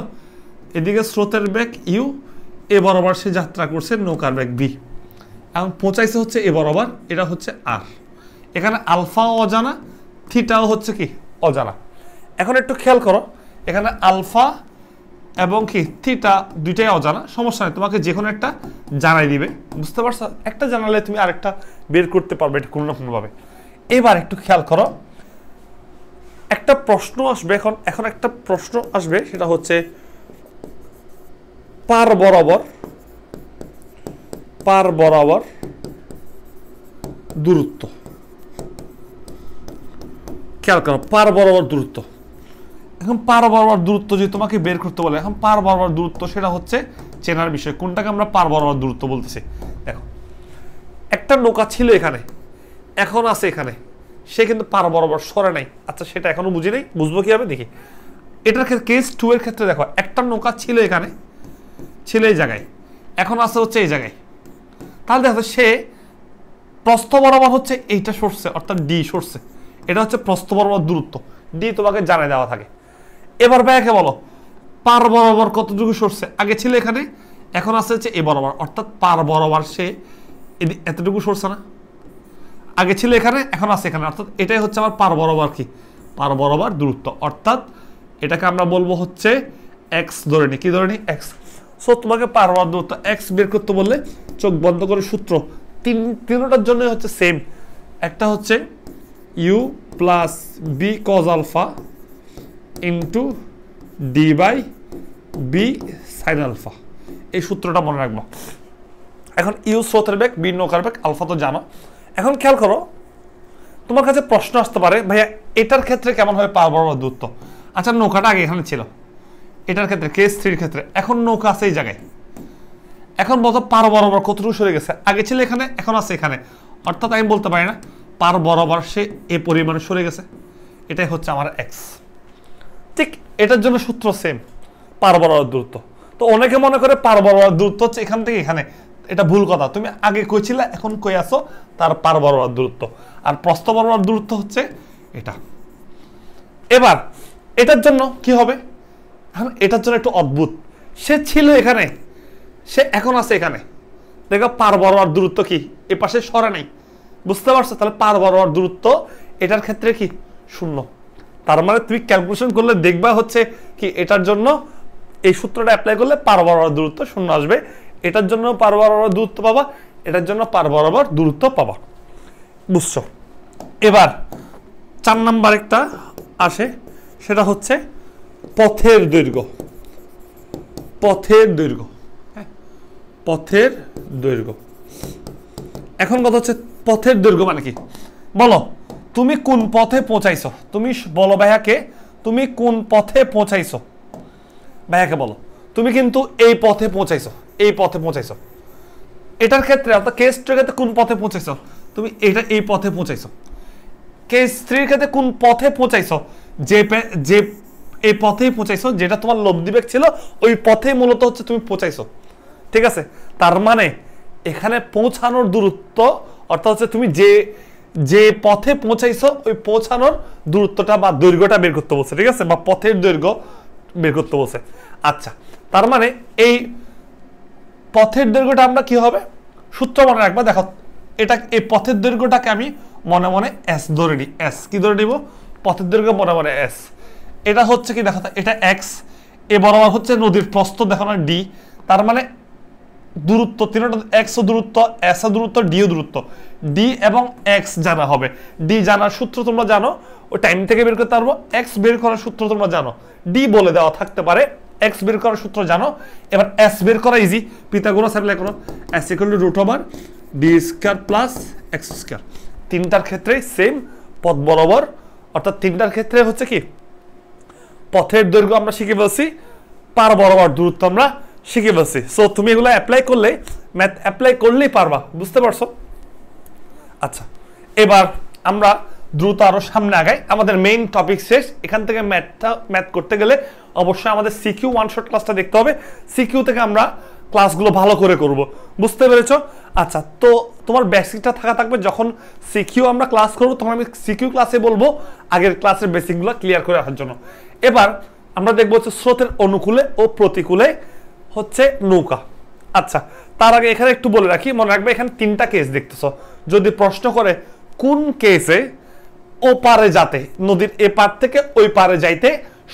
এদিকে স্রোতের বেগ ইউ, এ বরাবর সে যাত্রা করছে নৌকার বেগ বি, এবং পৌঁছাইছে হচ্ছে এ বরাবর, এটা হচ্ছে আর। এখানে আলফাও অজানা, থিটাও হচ্ছে কি অজানা। এখন একটু খেয়াল করো, এখানে আলফা এবং কি থিটা দুইটাই অজানা, সমস্যা নেই, তোমাকে যে কোনো একটা জানাই দিবে, বুঝতে পারছো? একটা জানালে তুমি আরেকটা বের করতে পারবে, এটা কোনো না কোনোভাবে। এবার একটু খেয়াল করো, একটা প্রশ্ন আসবে, এখন একটা প্রশ্ন আসবে, সেটা হচ্ছে পার বরাবর দূরত্ব। খেয়াল করো, পার বরাবর দূরত্ব। এখন পার বরাবর দূরত্ব যদি তোমাকে বের করতে বলে, এখন পার বরাবর দূরত্ব সেটা হচ্ছে চেনার বিষয়, কোনটাকে আমরা পার বরাবর দূরত্ব বলতেছি। দেখো, একটা নৌকা ছিল এখানে, এখন আছে এখানে, সে কিন্তু পার বরাবর সরে নাই। আচ্ছা, সেটা এখনো বুঝি নাই, বুঝবো কিভাবে দেখি। এটার ক্ষেত্রে কেস 2 এর ক্ষেত্রে দেখো, একটা নৌকা ছিল এখানে, ছিল এই জায়গায়, এখন আছে হচ্ছে এই জায়গায়। তাহলে দেখো, সে প্রস্থ বরাবর হচ্ছে এইটা সরছে, অর্থাৎ ডি সরছে, এটা হচ্ছে প্রস্থ বরাবর দূরত্ব, ডি তোমাকে জানাই দেওয়া থাকে। এবার ব্যাকে বলো, পার বরাবর কতটুকু সরছে, আগে ছিল এখানে, এখন আছে হচ্ছে এ বরাবর, অর্থাৎ পার বরাবর সে এতটুকু সরছে না, আগে ছিল এখানে, এখন আছে এখানে, অর্থাৎ এটাই হচ্ছে আমার পার বরাবর কি, পার বরাবর দূরত্ব। অর্থাৎ এটাকে আমরা বলবো হচ্ছে এক্স ধরে নি, কি ধরে নি, এক্স। সো তোমাকে পার বরাবর দূরত্ব এক্স বের করতে বললে চোখ বন্ধ করে সূত্র, তিনটার জন্য হচ্ছে সেম। একটা হচ্ছে u plus b cos alpha into d by B sine alpha, এই সূত্রটা মনে রাখবো। এখন ইউ স্রোতের বেগ, বি নৌকার বেগ, আলফা তো জানো। এখন খেয়াল করো, তোমার কাছে প্রশ্ন আসতে পারে, ভাইয়া এটার ক্ষেত্রে কেমন হবে পার বরাবর দূরত্ব? আচ্ছা, নৌকাটা আগে এখানে ছিল, এটার ক্ষেত্রে কেস 3 এর ক্ষেত্রে এখন নৌকা আছে এই জায়গায়, এখন বলতো পার বরাবর কতটুকু সরে গেছে, আগে ছিল এখানে, এখন আছে এখানে, অর্থাৎ আমি বলতে পারি না পার বরাবর সে এ পরিমাণে সরে গেছে, এটাই হচ্ছে আমার এক্স। ঠিক এটার জন্য সূত্র সেম, পার বরাবর দূরত্ব। তো অনেকে মনে করে পার বরাবর দূরত্ব হচ্ছে এখান থেকে এখানে, এটা ভুল কথা। তুমি আগে কই ছিলে, এখন কই আসো, তার পার বরাবর দূরত্ব। আর প্রস্থ বরাবর দূরত্ব হচ্ছে এটা। এবার এটার জন্য কি হবে, এখন এটার জন্য একটু অদ্ভুত, সে ছিল এখানে, সে এখন আছে এখানে, দেখো পার বরাবর দূরত্ব কি এ পাশে সরে নাই, বুঝতে পারছো? তাহলে পার বরাবর দূরত্ব এটার ক্ষেত্রে কি শূন্য। তার মানে তুমি ক্যালকুলেশন করলে দেখবা হচ্ছে কি, এটার জন্য এই সূত্রটা অ্যাপ্লাই করলে পার বরাবর দূরত্ব শূন্য আসবে, এটার জন্য পার বরাবর দূরত্ব পাবা, এটার জন্য পার বরাবর দূরত্ব পাবা, বুঝছো? এবার 4 নাম্বার একটা আসে, সেটা হচ্ছে পথের দৈর্ঘ্য। পথের দৈর্ঘ্য, পথের দৈর্ঘ্য। এখন কথা হচ্ছে পথের দৈর্ঘ্য মানে কি, বলো তুমি কোন পথে পৌঁছাইছো, তুমি বলো ভাইয়াকে, তুমি কোন পথে পৌঁছাইছো, ভাইয়াকে বলো তুমি কিন্তু এই পথে পৌঁছাইছো, এই পথে পৌঁছাইছো। এটার ক্ষেত্রে অর্থাৎ কেস 2 এর ক্ষেত্রে কোন পথে পৌঁছাইছো, তুমি এটা এই পথে পৌঁছাইছো। কেস 3 এর ক্ষেত্রে কোন পথে পৌঁছাইছো, যে এই পথেই পৌঁছাইছো, যেটা তোমার লব্ধি বেগ ছিল ওই পথেই মূলত হচ্ছে তুমি পৌঁছাইছো, ঠিক আছে? তার মানে এখানে পৌঁছানোর দূরত্ব, অর্থাৎ হচ্ছে তুমি যে পথে পৌঁছাইছো ওই পৌঁছানোর দূরত্বটা বা দৈর্ঘ্যটা বের করতে বলছে, ঠিক আছে? বা পথের দৈর্ঘ্য বের করতে বলছে। আচ্ছা, তার মানে এই পথের দৈর্ঘ্যটা আমরা কি হবে, সূত্র মনে রাখবা। দেখো, এটা এই পথের দৈর্ঘ্যটাকে আমি মনে মনে এস ধরে নিই। এস কি ধরে নিব, পথের দৈর্ঘ্য মনে মনে এস। এটা হচ্ছে কি দেখো, এটা এক্স, এ বরাবর হচ্ছে নদীর প্রস্থ, দেখো না ডি। তার মানে দূরত্ব তিনটা, এক্স ও দূরত্ব, এস ও দূরত্ব, ডি ও দূরত্ব। ডি এবং এক্স জানা হবে। ডি জানার সূত্র তোমরা জানো, ওই টাইম থেকে বের করতে পারবো। এক্স বের করার সূত্র তোমরা জানো, ডি বলে দেওয়া থাকতে পারে, এক্স বের করার সূত্র জানো। এবার এস বের করা ইজি, পিথাগোরাস অ্যাপ্লাই করো, s equal to root over d square plus x square. তিনটার ক্ষেত্রে সেম পথ বরাবর, অর্থাৎ তিনটার ক্ষেত্রে হচ্ছে কি পথের দৈর্ঘ্য আমরা শিখে ফেলছি, পার বরাবর দূরত্ব আমরা শিখে ফেলছি। সো তুমি এগুলো অ্যাপ্লাই করলে, ম্যাথ অ্যাপ্লাই করলেই পারবা, বুঝতে পারছো? আচ্ছা, এবার আমরা দ্রুত আরো সামনে আগাই, আমাদের মেইন টপিক শেষ। এখান থেকে ম্যাথ করতে গেলে অবশ্যই আমাদের সিকিউ ওয়ান শট ক্লাসটা দেখতে হবে। সিকিউ থেকে আমরা ক্লাসগুলো ভালো করে করব, বুঝতে পেরেছো? আচ্ছা, তো তোমার বেসিকটা থাকা থাকবে, যখন সিকিউ আমরা ক্লাস করবো তখন আমি সিকিউ ক্লাসে বলবো আগের ক্লাসের বেসিকগুলো ক্লিয়ার করে রাখার জন্য। এবার আমরা দেখবো হচ্ছে স্রোতের অনুকূলে ও প্রতিকূলে হচ্ছে নৌকা। আচ্ছা, তার আগে এখানে একটু বলে রাখি, মনে রাখবে এখানে 3টা কেস দেখতেছো। যদি প্রশ্ন করে কোন কেসে ও পারে যাতে, নদীর এ পার থেকে ওই পারে যাইতে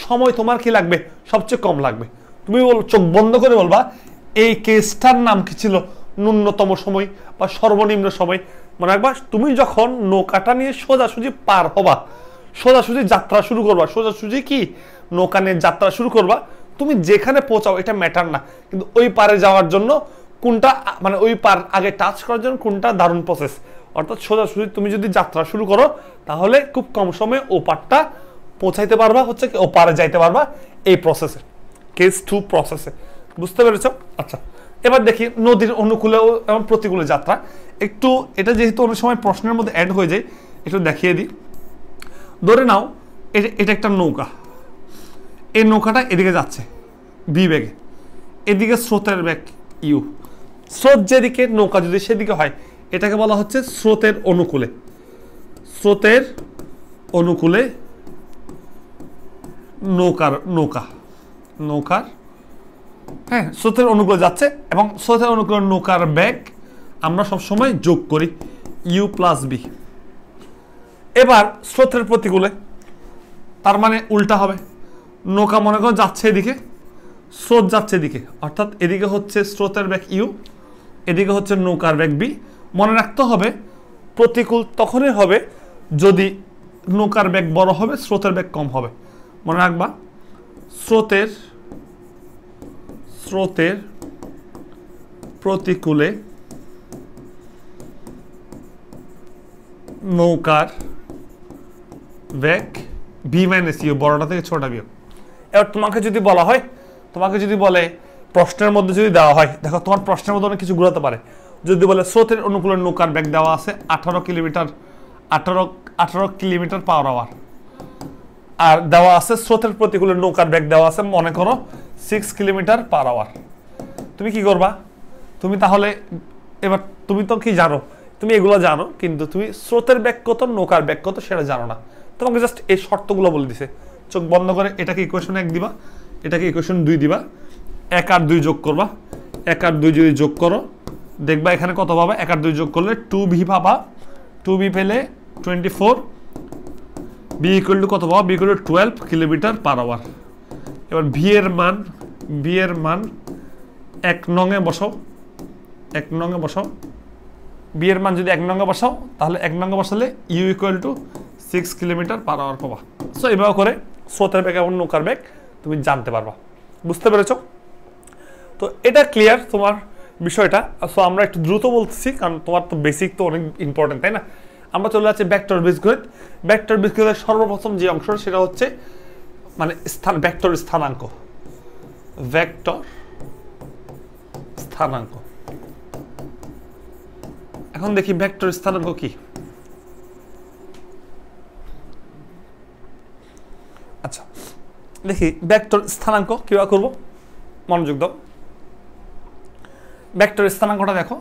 সময় তোমার কি লাগবে, সবচেয়ে কম লাগবে, তুমি চোখ বন্ধ করে বলবা এই কেসটার নাম কি ছিল, ন্যূনতম সময় বা সর্বনিম্ন সময়। মনে রাখবা তুমি যখন নৌকাটা নিয়ে সোজাসুজি পার হবা, সোজাসুজি যাত্রা শুরু করবা, সোজাসুজি কি নৌকা নিয়ে যাত্রা শুরু করবা, তুমি যেখানে পৌঁছাও এটা ম্যাটার না, কিন্তু ওই পারে যাওয়ার জন্য কোনটা মানে ওই পার আগে টাচ করার জন্য কোনটা দারুণ প্রসেস। অর্থাৎ সোজাসুজি তুমি যদি যাত্রা শুরু করো তাহলে খুব কম সময়ে ও পারটা পৌঁছাইতে পারবা, হচ্ছে কি ও পারে যাইতে পারবা এই প্রসেসে, কেস 2 প্রসেসে। বুঝতে পেরেছ? আচ্ছা, এবার দেখি নদীর অনুকূলে এবং প্রতিকূলে যাত্রা। একটু এটা যেহেতু অনেক সময় প্রশ্নের মধ্যে অ্যাড হয়ে যায়, একটু দেখিয়ে দিই। ধরে নাও এটা একটা নৌকা, এই নৌকাটা এদিকে যাচ্ছে বি বেগে, এদিকে স্রোতের বেগ ইউ। স্রোত যেদিকে নৌকা যদি সেদিকে হয় এটাকে বলা হচ্ছে স্রোতের অনুকূলে। স্রোতের অনুকূলে নৌকার হ্যাঁ স্রোতের অনুকূলে যাচ্ছে, এবং স্রোতের অনুকূলে নৌকার বেগ আমরা সবসময় যোগ করি ইউ প্লাস বি। এবার স্রোতের প্রতিকূলে, তার মানে উল্টা হবে, নৌকা মনে করো যাচ্ছে এদিকে, স্রোত যাচ্ছে এদিকে, অর্থাৎ এদিকে হচ্ছে স্রোতের বেগ ইউ, এদিকে হচ্ছে নৌকার বেগ বি। মনে রাখতে হবে প্রতিকূল তখনই হবে যদি নৌকার বেগ বড় হবে, স্রোতের বেগ কম হবে। মনে রাখবা স্রোতের প্রতিকূলে নৌকার বেগ বি মাইনাস ইউ, বড়টা থেকে ছোটটা বিয়োগ। এবার তোমাকে যদি বলা হয়, তোমাকে যদি বলে প্রশ্নের মধ্যে যদি দেওয়া হয়, দেখো তোমার প্রশ্নের মধ্যে অনেক কিছু ঘুরাতে পারে। যদি বলে স্রোতের অনুকূলে নৌকার বেগ দেওয়া আছে 18 কিলোমিটার পার আওয়ার, আর দেওয়া আছে স্রোতের প্রতিকূলে নৌকার বেগ দেওয়া আছে মনে করো 6 কিলোমিটার পার আওয়ার, তুমি কি করবা? তুমি তাহলে এবার তুমি তো কি জানো, তুমি এগুলো জানো, কিন্তু তুমি স্রোতের বেগ কত নৌকার বেগ কত সেটা জানো না। তোমাকে জাস্ট এই শর্তগুলো বলে দিছে, চোখ বন্ধ করে এটাকে ইকুয়েশন 1 দিবা, এটাকে ইকুয়েশন 2 দিবা, 1 আর 2 যোগ করবা, 1 আর 2 যদি যোগ করো দেখবা এখানে কত পাবা, 1 আর 2 যোগ করলে 2b পাবা, 2b পেলে 24, b ইকুয়াল টু কত পাবা, b equal to 12 kilometre per hour. এবার v এর মান 1 নঙে বসাও, 1 নঙে বসাও, b এর মান যদি 1 নঙে বসাও তাহলে 1 নঙে বসালে u equal to 6 kilometre per hour পাবা। সো এভাবে করে স্রোতের বেগ এবং নৌকার বেগ তুমি জানতে পারবা। বুঝতে পেরেছো? তো এটা ক্লিয়ার তোমার বিষয়টা। সো আমরা একটু দ্রুত বলতেছি কারণ তোমার তো বেসিক তো অনেক ইম্পর্টেন্ট, তাই না? আমরা চলে যাচ্ছি ভেক্টর বীজগণিত। ভেক্টর বীজগণিতের সর্বপ্রথম যে অংশটা সেটা হচ্ছে মানে ভেক্টর স্থানাঙ্ক। এখন দেখি ভেক্টর স্থানাঙ্ক কি। আচ্ছা দেখি ভেক্টর স্থানাঙ্ক কিভাবে করব, মনোযোগ দাও। ভেক্টর স্থানাঙ্কটা দেখো,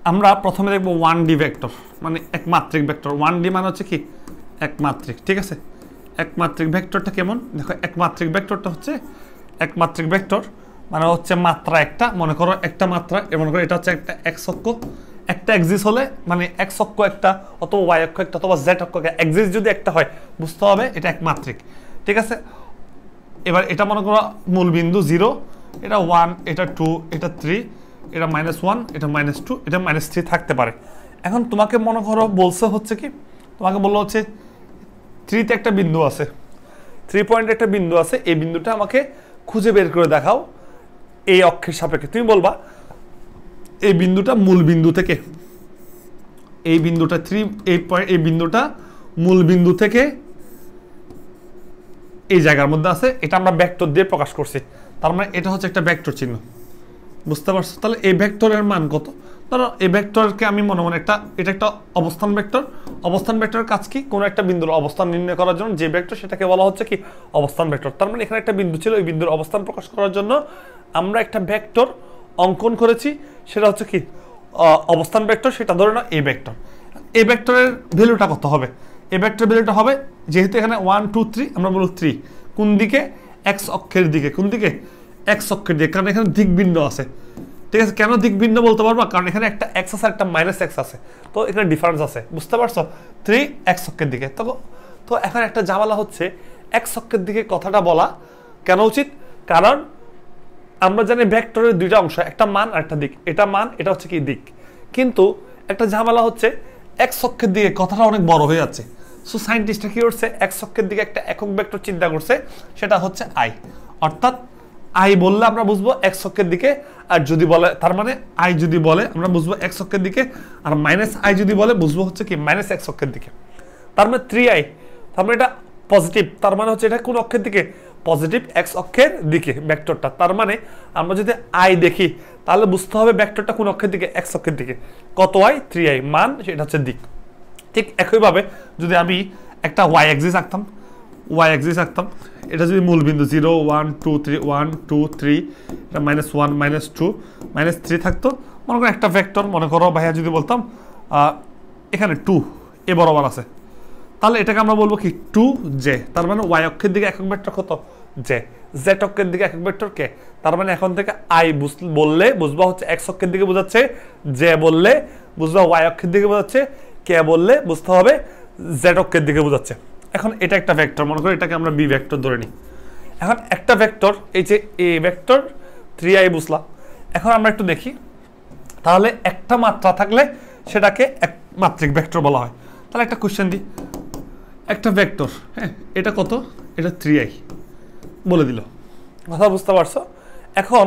আমরা প্রথমে দেখব 1D ভেক্টর, মানে একমাত্রিক ভেক্টর। 1D মানে হচ্ছে কি একমাত্রিক, ঠিক আছে? একমাত্রিক ভেক্টরটা কেমন দেখো, একমাত্রিক ভেক্টরটা হচ্ছে একমাত্রিক ভেক্টর মানে হচ্ছে মাত্রা একটা, মনে করো একটা মাত্রা, মনে করো এটা হচ্ছে একটা এক্স অক্ষ, একটা এক্সিস হলে মানে এক্স অক্ষ একটা অথবা ওয়াই অক্ষ একটা অথবা জেড অক্ষ একটা, এক্সিস যদি একটা হয় বুঝতে হবে এটা একমাত্রিক, ঠিক আছে? এবার এটা মনে করো মূল বিন্দু 0, এটা 1, এটা 2, এটা 3, এটা -1, এটা -2, এটা -3 থাকতে পারে। এখন তোমাকে মনে করো বলছে হচ্ছে কি, তোমাকে বললো হচ্ছে 3 তে একটা বিন্দু আছে, 3 পয়েন্টে একটা বিন্দু আছে, এই বিন্দুটা আমাকে খুঁজে বের করে দেখাও এই অক্ষের সাপেক্ষে। তুমি বলবা এই বিন্দুটা মূল বিন্দু থেকে, এই বিন্দুটা এই বিন্দুটা মূল বিন্দু থেকে এই জায়গার মধ্যে আছে, এটা আমরা ভেক্টর দিয়ে প্রকাশ করছি, তার মানে এটা হচ্ছে একটা ভেক্টর চিহ্ন। বুঝতে পারছো? তাহলে এই ভেক্টরের মান কত? ধরো এই ভেক্টরকে আমি মনে মনে এটা একটা অবস্থান ভেক্টর। অবস্থান ভেক্টরের কাজ কি? কোনো একটা বিন্দুর অবস্থান নির্ণয় করার জন্য যে ভেক্টর সেটাকে বলা হচ্ছে কি অবস্থান ভেক্টর। তার মানে এখানে একটা বিন্দু ছিল, এই বিন্দুর অবস্থান প্রকাশ করার জন্য আমরা একটা ভেক্টর অঙ্কন করেছি, সেটা হচ্ছে কি অবস্থান ভেক্টর। সেটা ধরে না এই ভেক্টর, এই ভেক্টরের ভ্যালুটা কত হবে? এই ভেক্টর ভ্যালুটা হবে যেহেতু এখানে 1 2 3, আমরা বলব 3 কোন দিকে এক্স অক্ষের দিকে। কোন দিকে? এক্স অক্ষের দিকে, কারণ এখানে দিক ভিন্ন আছে। ঠিক আছে, কেন দিক ভিন্ন বলতে পারবো? কারণ এখানে একটা এক্স আছে, একটা মাইনাস এক্স আছে, তো এখানে ডিফারেন্স আছে, বুঝতে পারছো? 3 এক্স অক্ষের দিকে। তো এখন একটা ঝামেলা হচ্ছে এক্স অক্ষের দিকে কথাটা বলা কেন উচিত? কারণ আমরা জানি ভেক্টরের দুইটা অংশ, একটা মান আর একটা দিক। এটা মান, এটা হচ্ছে কি দিক। কিন্তু একটা ঝামেলা হচ্ছে এক্স অক্ষের দিকে কথাটা অনেক বড় হয়ে যাচ্ছে। সো সায়েন্টিস্টরা কি করছে, এক্স অক্ষের দিকে একটা একক ভেক্টর চিন্তা করছে, সেটা হচ্ছে আই। অর্থাৎ আই বললে আমরা বুঝবো এক্স অক্ষের দিকে, আর যদি বলে তার মানে আই যদি বলে আমরা বুঝবো এক্স অক্ষের দিকে, আর মাইনাস আই যদি বলে বুঝবো হচ্ছে কি মাইনাস এক্স অক্ষের দিকে। তার মানে 3i, তার মানে এটা পজিটিভ, তার মানে হচ্ছে এটা কোন অক্ষের দিকে? পজিটিভ এক্স অক্ষের দিকে ভেক্টরটা। তার মানে আমরা যদি আই দেখি তাহলে বুঝতে হবে ভেক্টরটা কোন অক্ষের দিকে? এক্স অক্ষের দিকে। কত আই? 3i, মান সেটা হচ্ছে দিক। ঠিক একইভাবে যদি আমি একটা ওয়াই অ্যাক্সিস আঁকতাম, এটা যদি মূল বিন্দু 0 1 2 3 1 2 3, এটা -1 -2 -3 থাকতো, মনে করো একটা ভেক্টর, মনে করো ভাইয়া যদি বলতাম এখানে 2 এ বরাবর আছে, তাহলে এটাকে আমরা বলবো কি 2j। তার মানে ওয়াই অক্ষের দিকে একক ভেক্টর কত? j। জেড অক্ষের দিকে একক ভেক্টর কে? তার মানে এখন থেকে আই বললে বুঝবা হচ্ছে এক্স অক্ষের দিকে বোঝাচ্ছে, j বললে বুঝবা ওয়াই অক্ষের দিকে বোঝাচ্ছে, কে বললে বুঝতে হবে জেড অক্ষের দিকে বোঝাচ্ছে। এখন এটা একটা ভেক্টর, মনে করো এটাকে আমরা বি ভেক্টর ধরে নিই। এখন একটা ভেক্টর, এই যে এ ভেক্টর 3i বুঝলাম। এখন আমরা একটু দেখি, তাহলে একটা মাত্রা থাকলে সেটাকে এক মাত্রিক ভেক্টর বলা হয়। তাহলে একটা কোশ্চেন দিই, একটা ভেক্টর, হ্যাঁ এটা কত? এটা 3i বলে দিল, কথা বুঝতে পারছো? এখন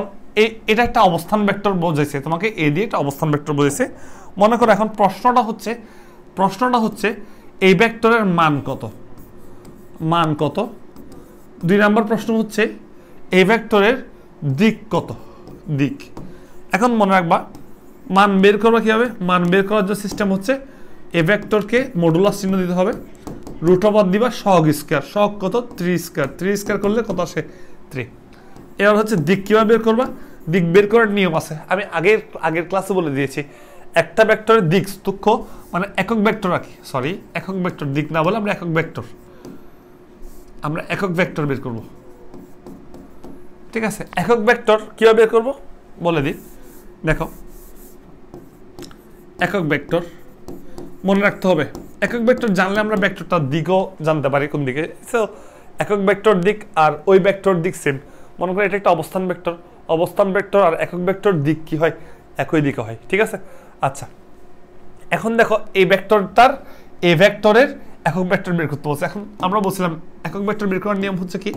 এটা একটা অবস্থান ভেক্টর বোঝাইছে, তোমাকে এ দিয়ে একটা অবস্থান ভেক্টর বোঝাইছে। মনে করো এখন প্রশ্নটা হচ্ছে এই ভেক্টরের মান কত? 2 নম্বর প্রশ্ন হচ্ছে এই ভেক্টরের দিক কত? দিক। এখন মনে রাখবা মান বের করবা কিভাবে? মান বের করার যে সিস্টেম হচ্ছে এই ভেক্টরকে মডুলাস চিহ্ন দিতে হবে, রুট ওভার দিবা সহগ স্কয়ার, সহগ কত? 3 স্কয়ার, 3 স্কয়ার করলে কত আসে? 3। এবার হচ্ছে দিক কিভাবে বের করবা? দিক বের করার নিয়ম আছে, আমি আগের ক্লাসে বলে দিয়েছি। একটা ভেক্টরের দিক তুক্ষ মানে একক ভেক্টর রাখি, সরি একক ভেক্টর, দিক না বলে আমরা একক ভেক্টর বের করব। ঠিক আছে, একক ভেক্টর কিভাবে বের করব বলে দিই। দেখো একক ভেক্টর মনে রাখতে হবে, একক ভেক্টর জানলে আমরা ভেক্টরটার দিকও জানতে পারি কোন দিকে। সো একক ভেক্টর দিক আর ওই ভেক্টর দিক সেম। মনে করি এটা একটা অবস্থান ভেক্টর আর একক ভেক্টর দিক কি হয়? একই দিকে হয়। ঠিক আছে, আচ্ছা এখন দেখো এই ভেক্টরের একক ভেক্টর বের করতে বলছে। এখন আমরা বলছিলাম একক ভেক্টর বের করার নিয়ম হচ্ছে কি,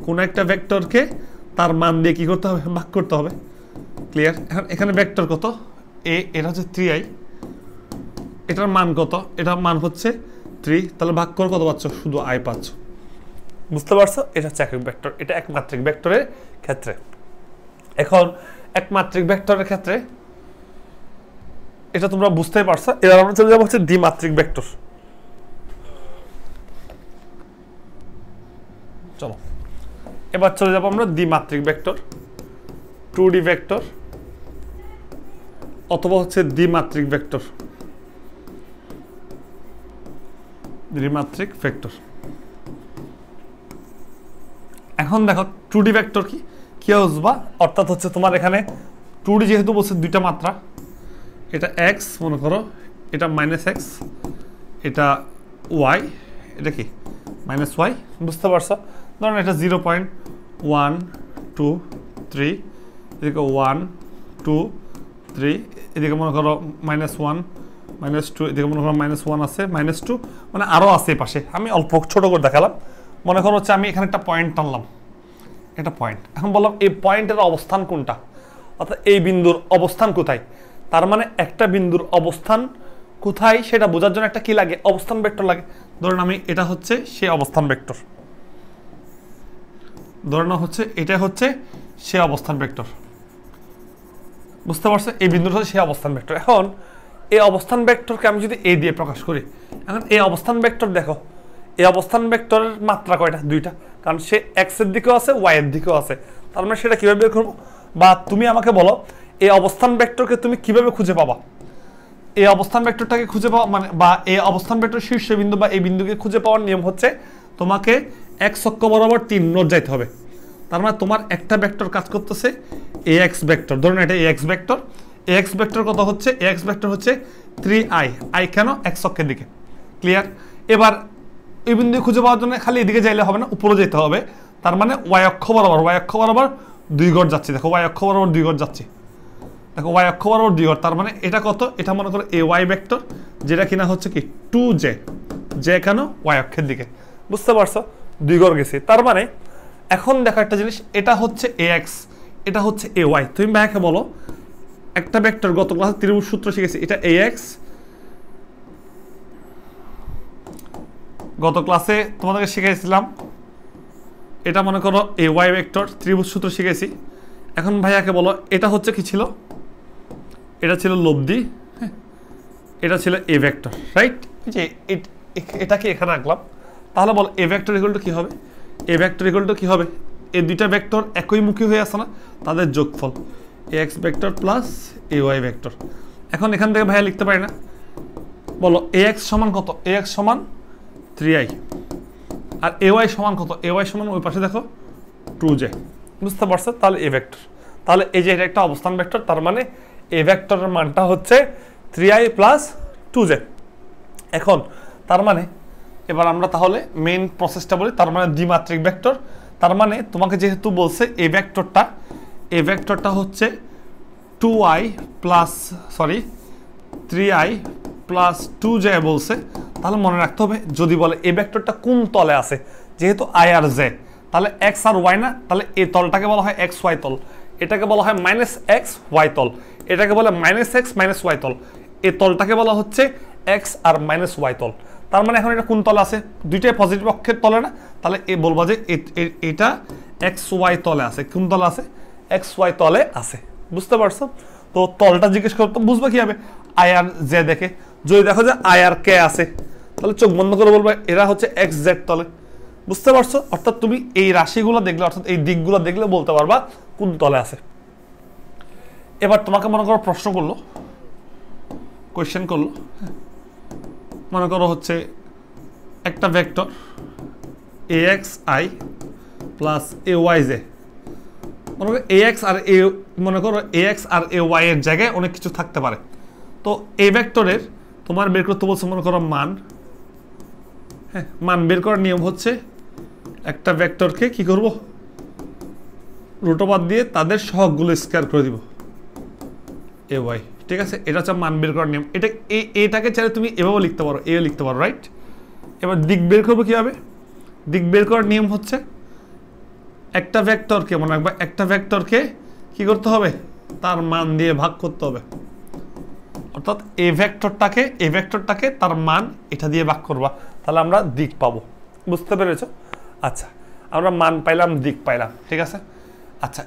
কোন একটা ভেক্টরকে তার মান দিয়ে কি করতে হবে? ভাগ করতে হবে। ক্লিয়ার? এখন এখানে ভেক্টর কত? এটা হচ্ছে 3i, এটার মান কত? এটার মান হচ্ছে 3, তাহলে ভাগ করে কত পাচ্ছ? শুধু i পাচ্ছ। বুঝতে পারছো? এটা হচ্ছে একক ভেক্টর, এটা একমাত্রিক ভেক্টরের ক্ষেত্রে। এখন একমাত্রিক ভেক্টরের ক্ষেত্রে এটা তোমরা বুঝতেই পারছো। এবার আমরা চলে যাবো হচ্ছে দ্বিমাত্রিক ভেক্টর। চলো এবার চলে যাবো আমরা দ্বিমাত্রিক ভেক্টর, 2D ভেক্টর অথবা হচ্ছে দ্বিমাত্রিক ভেক্টর। এখন দেখো 2D ভেক্টর কি বুঝবা? অর্থাৎ হচ্ছে তোমার এখানে 2D যেহেতু বলছে দুইটা মাত্রা, এটা x মনে করো, এটা -x, এটা y, এটা কি -y। বুঝতে পারছো? ধরুন এটা 0.1 2 3, এদিকে 1 2 3, এদিকে মনে করো -1 -2, এদিকে মনে করো -1 আছে, -2, মানে আরও আছে পাশে। আমি অল্প ছোট করে দেখালাম। মনে করো হচ্ছে আমি এখানে একটা পয়েন্ট টানলাম, এটা পয়েন্ট। এখন বললাম এই পয়েন্টের অবস্থান কোনটা, অর্থাৎ এই বিন্দুর অবস্থান কোথায়। তার মানে একটা বিন্দুর অবস্থান কোথায় সেটা বোঝার জন্য একটা কি লাগে? অবস্থান ভেক্টর লাগে। ধরুন আমি এটা হচ্ছে সেই অবস্থান ভেক্টর, ধরুন হচ্ছে এটা হচ্ছে সেই অবস্থান ভেক্টর। বুঝতে পারছো? এই বিন্দুটা হচ্ছে সেই অবস্থান ভেক্টর। এখন এই অবস্থান ভেক্টরকে আমি যদি এ দিয়ে প্রকাশ করি, এখন এই অবস্থান ভেক্টর দেখো, এই অবস্থান ভেক্টরের মাত্রা কয়টা? 2টা, কারণ সে এক্স এর দিকেও আছে, ওয়াই এর দিকেও আছে। তার মানে সেটা কিভাবে বের করবো? বা তুমি আমাকে বলো এই অবস্থান ভেক্টরকে তুমি কিভাবে খুঁজে পাবা? এই অবস্থান ভেক্টরটাকে খুঁজে পাওয়া মানে, বা এই অবস্থান ভেক্টর শীর্ষবিন্দু বা এই বিন্দুকে খুঁজে পাওয়ার নিয়ম হচ্ছে তোমাকে এক্স অক্ষ বরাবর 3 নোট যাইতে হবে। তার মানে তোমার একটা ভেক্টর কাজ করতেছে ax ভেক্টর, ধরুন এটা ax ভেক্টর, ax ভেক্টর কত হচ্ছে, ax ভেক্টর হচ্ছে 3i, i কেন x অক্ষের দিকে, ক্লিয়ার। এবার এই বিন্দু খুঁজে পাওয়ার জন্য খালি এদিকে যাইলে হবে না, উপরে যেতে হবে, তার মানে y অক্ষ বরাবর 2 ঘর যাচ্ছে, দেখো y অক্ষ বরাবর 2 ঘর যাচ্ছে, দেখো y অক্ষ বরাবর 2 ঘর, তার মানে এটা কত, এটা মনে করো ay ভেক্টর, যেটা কিনা হচ্ছে কি 2j, যে কেন y অক্ষের দিকে, বুঝতে পারছো, 2 ঘর গেছি। তার মানে এখন দেখো একটা জিনিস, এটা হচ্ছে ax, এটা হচ্ছে ay, তুমি ভাইকে বলো একটা ভেক্টর, গত ক্লাসে ত্রিভুজ সূত্র শিখেছি, এটা ax, গত ক্লাসে তোমাদেরকে শিখেছিলাম, এটা মনে করো ay ভেক্টর, ত্রিভুজ সূত্র শিখেছি। এখন ভাইয়াকে বলো এটা হচ্ছে কি ছিল, এটা ছিল লব্ধি, হ্যাঁ, এটা ছিল a ভেক্টর, রাইট, যে এটাকে এখানে রাখলাম, তাহলে বল a ভেক্টর ইকুয়াল টু কি হবে, a ভেক্টর ইকুয়াল টু কি হবে, এই দুইটা ভেক্টর একই মুখী হয়ে আছে না, তাদের যোগফল ax vector plus ay vector. এখন এখান থেকে ভাইয়া লিখতে পারি না, বলো ax সমান কত, ax সমান 3i, আর ay সমান কত, ay সমান ওই পাশে দেখো 2j, বুঝতে পারছো, তাহলে a ভেক্টর, তাহলে এই যে এটা একটা অবস্থান ভেক্টর, তার মানে a ভেক্টরের মানটা হচ্ছে 3i প্লাস 2j। এখন তার মানে এবার আমরা তাহলে মেইন প্রসেসটা বলি, তার মানে দ্বিমাত্রিক ভেক্টর, তার মানে তোমাকে যেহেতু বলছে a ভেক্টরটা হচ্ছে 2i plus 3i plus 2j বলছে, তাহলে মনে রাখতে হবে যদি বলে এই ভেক্টরটা কোন তলে আছে, যেহেতু i আর j, তাহলে x আর y না, তাহলে এই তলটাকে বলা হয় x y তল, এটাকে বলা হয় -x y তল, এটাকে বলে -x -y তল, এই তলটাকে বলা হচ্ছে x আর -y তল। তার মানে এখন এটা কোন তলে আছে, দুইটাই পজিটিভ অক্ষের তলে না, তাহলে এ বলবো যে এটা x y তলে আছে, কোন তলে আছে, x y তলে আছে, বুঝতে পারছো। তো তলটা জিজ্ঞেস করতে বুঝবে কি হবে, i আর j দেখে, যদি দেখো যে i আর k আছে, তাহলে চোখ বন্ধ করে বলবে এরা হচ্ছে x z তলে, বুঝতে পারছো। অর্থাৎ তুমি এই রাশিগুলো দেখলে, অর্থাৎ এই দিকগুলো দেখলে বলতে পারবা কোন তলে আছে। এবার তোমাকে মনে করো প্রশ্ন করলো, কোয়েশ্চেন করলো, মনে করো হচ্ছে একটা ভেক্টর axi প্লাস ayj, মনে করো ax আর ay এর জায়গায় অনেক কিছু থাকতে পারে, তো এই ভেক্টরের তোমার বের করতে বলছে মনে করো মান, হ্যাঁ, মান বের করার নিয়ম হচ্ছে একটা ভেক্টরকে কি করব, রুট ওভার দিয়ে তাদের সহগগুলো স্কয়ার করে দিব ay, ঠিক আছে, এটা হচ্ছে মান বের করার নিয়ম। এটাকে চাইলে তুমি এভাবে লিখতে পারো, এও লিখতে পারো, রাইট। এবার দিক বের করবো কিভাবে, দিক বের করার নিয়ম হচ্ছে একটা ভেক্টরকে মনে রাখবা, একটা ভেক্টরকে কি করতে হবে, তার মান দিয়ে ভাগ করতে হবে, অর্থাৎ এই ভেক্টরটাকে তার মান এটা দিয়ে ভাগ করবা, তাহলে আমরা দিক পাবো, বুঝতে পেরেছো। আচ্ছা, আমরা মান পাইলাম, দিক পাইলাম, ঠিক আছে। আচ্ছা,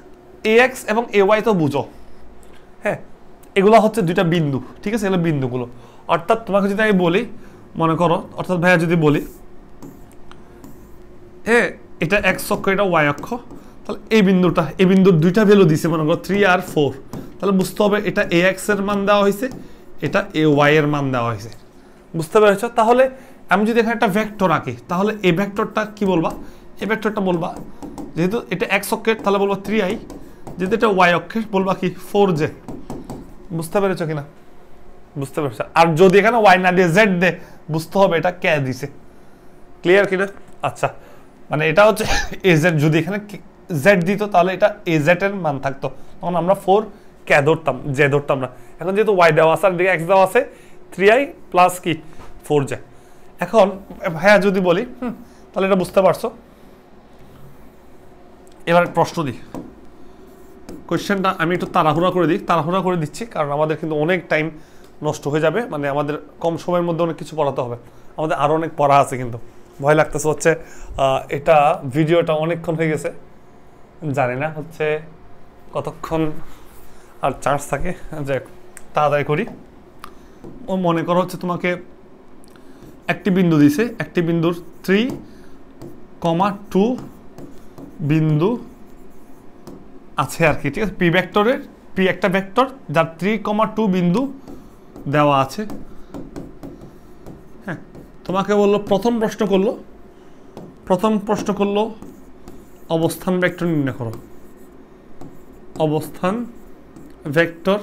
ax এবং ay তো বুঝো, হ্যাঁ, এগুলো হচ্ছে দুইটা বিন্দু, ঠিক আছে, এগুলো বিন্দুগুলো। অর্থাৎ তোমাকে যদি আমি বলি, মনে করো, অর্থাৎ ভাইয়া যদি বলি এটা x অক্ষ, এটা y অক্ষ, তাহলে এই বিন্দুর দুইটা ভ্যালু দিছে, মনে করো 3 আর 4, তাহলে বুঝতে হবে এটা ax এর মান দেওয়া হয়েছে, এটা ay এর মান দেওয়া হয়েছে, বুঝতে পেরেছো। তাহলে আমি যদি এখানে একটা ভেক্টর আঁকি, তাহলে এই ভেক্টরটা কি বলবা, এই ভেক্টরটা বলবা, যেহেতু এটা x অক্ষের তাহলে বলবা 3i, যেহেতু এটা y অক্ষের বলবা কি 4j, বুঝতে পেরেছো কিনা, বুঝতে পেরেছো। আর যদি এখানে y না দিয়ে z দে, বুঝতে হবে এটা কে দিছে, ক্লিয়ার কিনা। আচ্ছা, মানে এটা হচ্ছে az, যদি এখানে z দিত তাহলে এটা az এর মান থাকতো, তখন আমরা 4 কে ধরতাম, j ধরতাম না। এখন যেহেতু y দেওয়া আছে আর দিকে x দেওয়া আছে, 3i প্লাস কি 4j। এখন ভাইয়া যদি বলি, তাহলে এটা বুঝতে পারছো। এবার প্রশ্ন দিই, কোয়েশ্চেনটা আমি একটু তাড়াহুড়া করে দিচ্ছি, কারণ আমাদের কিন্তু অনেক টাইম নষ্ট হয়ে যাবে, মানে আমাদের কম সময়ের মধ্যে অনেক কিছু পড়াতে হবে, আমাদের আরও অনেক পড়া আছে, কিন্তু ভয় লাগতেছে হচ্ছে এটা ভিডিওটা অনেকক্ষণ হয়ে গেছে, জানি না হচ্ছে কতক্ষণ আর চান্স থাকে, যে তাড়াতাড়ি করি। ও মনে করো হচ্ছে তোমাকে একটি বিন্দু দিছে, একটি বিন্দুর 3,2 বিন্দু আছে আর কি, ঠিক আছে, পি ভেক্টরের, পি একটা ভেক্টর যার 3,2 বিন্দু দেওয়া আছে। হ্যাঁ, তোমাকে বললো প্রথম প্রশ্ন করলো অবস্থান ভেক্টর নির্ণয় করো, অবস্থান ভেক্টর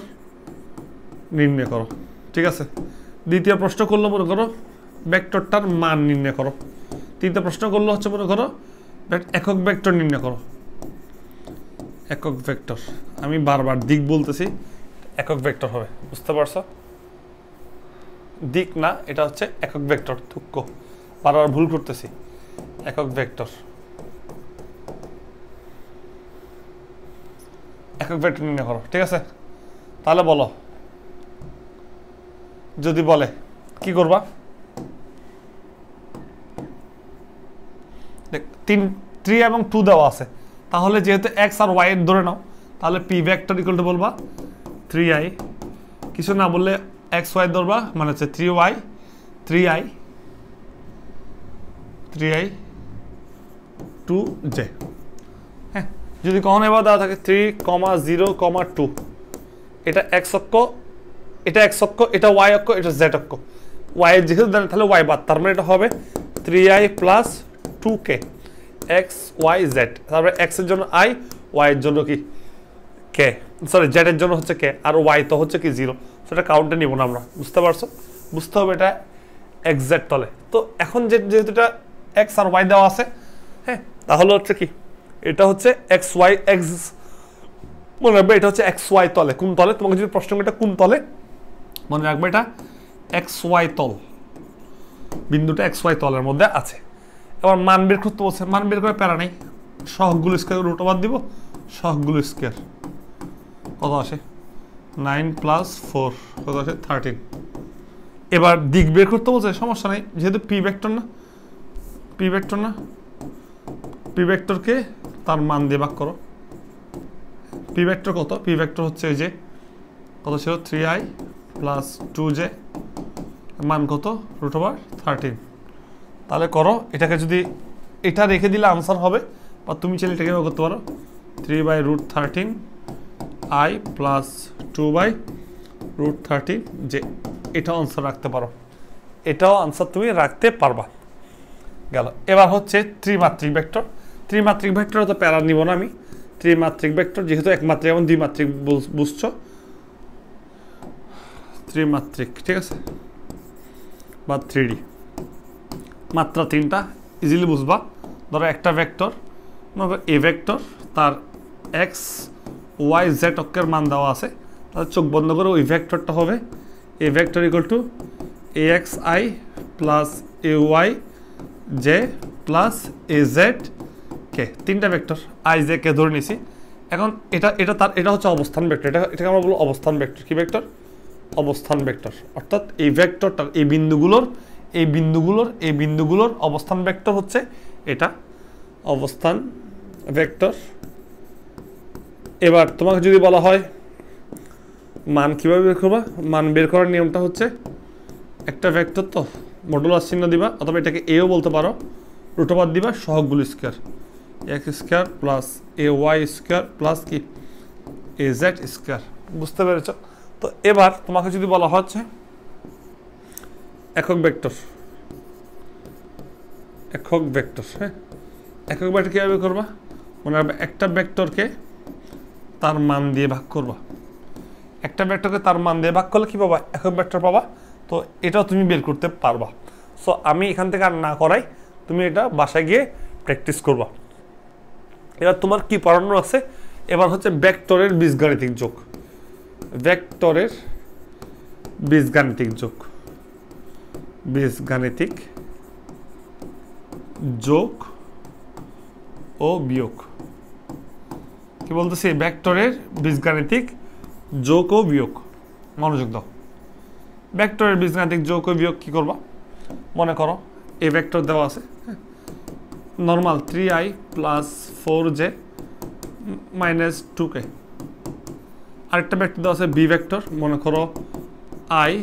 নির্ণয় করো। ঠিক আছে, দ্বিতীয় প্রশ্ন করলো মনে করো ভেক্টরটার মান নির্ণয় করো। তৃতীয় প্রশ্ন করলো হচ্ছে মনে করো একক ভেক্টর নির্ণয় করো, একক ভেক্টর। আমি বারবার দিক বলতেছি, একক ভেক্টর হবে, বুঝতে পারছো? দিক না, এটা হচ্ছে একক ভেক্টর। তুক্ক বারবার ভুল করতেছি, একক ভেক্টর, একক ভেক্টর নির্ণয় করো। ঠিক আছে, তাহলে বলো, যদি বলে কি করবা? দেখ 3 এবং 2 দেওয়া আছে, তাহলে যেহেতু x আর y এর ধরে নাও, তাহলে p ভেক্টর ইকুয়াল টু বলবা 3i, কিছু না বললে x y ধরবা, মানে হচ্ছে 3i 2j। হ্যাঁ, যদি কখনো এবার দেওয়া থাকে 3,0,2, এটা x অক্ষ, এটা x অক্ষ, এটা y অক্ষ, এটা z অক্ষ। y এর যেহেতু দেন তাহলে y বাদ, তার মানে এটা হবে 3i plus 2k x y z। তারপরে x এর জন্য i, y এর জন্য কি k, সরি z এর জন্য হচ্ছে k, আর y তো হচ্ছে কি 0, সেটা কাউন্টে নিব না আমরা। বুঝতে পারছো? বুঝতে হবে এটা xz তলে। তো এখন যেহেতু এটা x আর y দেওয়া আছে, হ্যাঁ, তাহলে হচ্ছে কি এটা হচ্ছে x y x, মনে রাখবে এটা হচ্ছে এক্স ওয়াই তলে। কোন তলে? তোমাকে যদি প্রশ্ন এটা কোন তলে, মনে রাখবে এটা এক্স ওয়াই তল, বিন্দুটা এক্স ওয়াই তলের মধ্যে আছে। এবার মান বের করতে বলছে, মান বের করে প্যারা নেই, সহগগুলো স্কয়ার রুট ওভার দিব, সহগগুলো স্কয়ার কত আসে 9 + 4 কত আসে 13। এবার দিক বের করতে বলছে, সমস্যা নেই, যেহেতু পি ভেক্টর না, পি ভেক্টর না, পি ভেক্টরকে তার মান দিয়ে ভাগ করো। পি ভেক্টর কত? পি ভেক্টর হচ্ছে এই যে কত ছিল 3i প্লাস 2j, মান কত √13। তাহলে করো, এটাকে যদি এটা রেখে দিলে আনসার হবে, বা তুমি চাইলে এটাকে করতে পারো 3/√13 i প্লাস 2/√13 যে, এটাও আনসার রাখতে পারো, এটাও আনসার তুমি রাখতে পারবা। গেল। এবার হচ্ছে ত্রিমাত্রিক ভেক্টর। ত্রিমাত্রিক ভেক্টর তো প্যারা নিব না আমি, ত্রিমাত্রিক ভেক্টর যেহেতু একমাত্রিক এবং দ্বিমাত্রিক বুঝছো, ত্রিমাত্রিক, ঠিক আছে, বা 3D, মাত্রা 3টা ইজিলি বুঝবা। ধরো একটা ভেক্টর, এ ভেক্টর, তার এক্স ওয়াই জেড অক্ষের মান দেওয়া আছে, তাহলে চোখ বন্ধ করে ওই ভেক্টরটা হবে A vector equal to A x i plus A y j plus A z k, 3টা ভেক্টর আই জে কে ধরে নিছি। এখন এটা হচ্ছে অবস্থান ভেক্টর, এটাকে আমরা বলবো অবস্থান ভেক্টর। কি ভেক্টর? অবস্থান ভেক্টর। অর্থাৎ এই ভেক্টরটার এই বিন্দুগুলোর অবস্থান ভেক্টর হচ্ছে এটা, অবস্থান ভেক্টর। এবার তোমাকে যদি বলা হয় মান কিভাবে বের করবা, মান বের করার নিয়মটা হচ্ছে একটা ভেক্টর তো মডুলাস চিহ্ন দিবা, অথবা এটাকে এও বলতে পারো, √ওভার দিবা, সহগগুলো square, x square plus A Y square plus কি এ জেড স্কয়ার। বুঝতে পেরেছ? তো এবার তোমাকে যদি বলা হচ্ছে একক ভেক্টর, একক ভেক্টর, হ্যাঁ, একক ভেক্টর কীভাবে করবা? মনে রাখবে একটা ভেক্টরকে তার মান দিয়ে ভাগ করবা, একটা ভেক্টরকে তার মান দিয়ে ভাগ করলে কি পাবা? একক ভেক্টর পাবা। তো এটাও তুমি বের করতে পারবা। সো আমি এখান থেকে আর না করাই, তুমি এটা বাসায় গিয়ে প্র্যাকটিস করবা। এবার তোমার কি পড়ানো আছে? এবার হচ্ছে ভেক্টরের বীজগাণিতিক যোগ, ভেক্টরের বীজগাণিতিক যোগ, বীজগাণিতিক যোগ ও বিয়োগ। কি বলতেছি? ভেক্টরের বীজগাণিতিক যোগ ও বিয়োগ। মনোযোগ দাও। ভেক্টরের বীজগাণিতিক যোগ ও বিয়োগ কি করবা? মনে করো এ ভেক্টর দেওয়া আছে, normal 3i plus 4j minus 2k। আরেকটা ভেক্টর দেওয়া আছে বি ভেক্টর, মনে করো i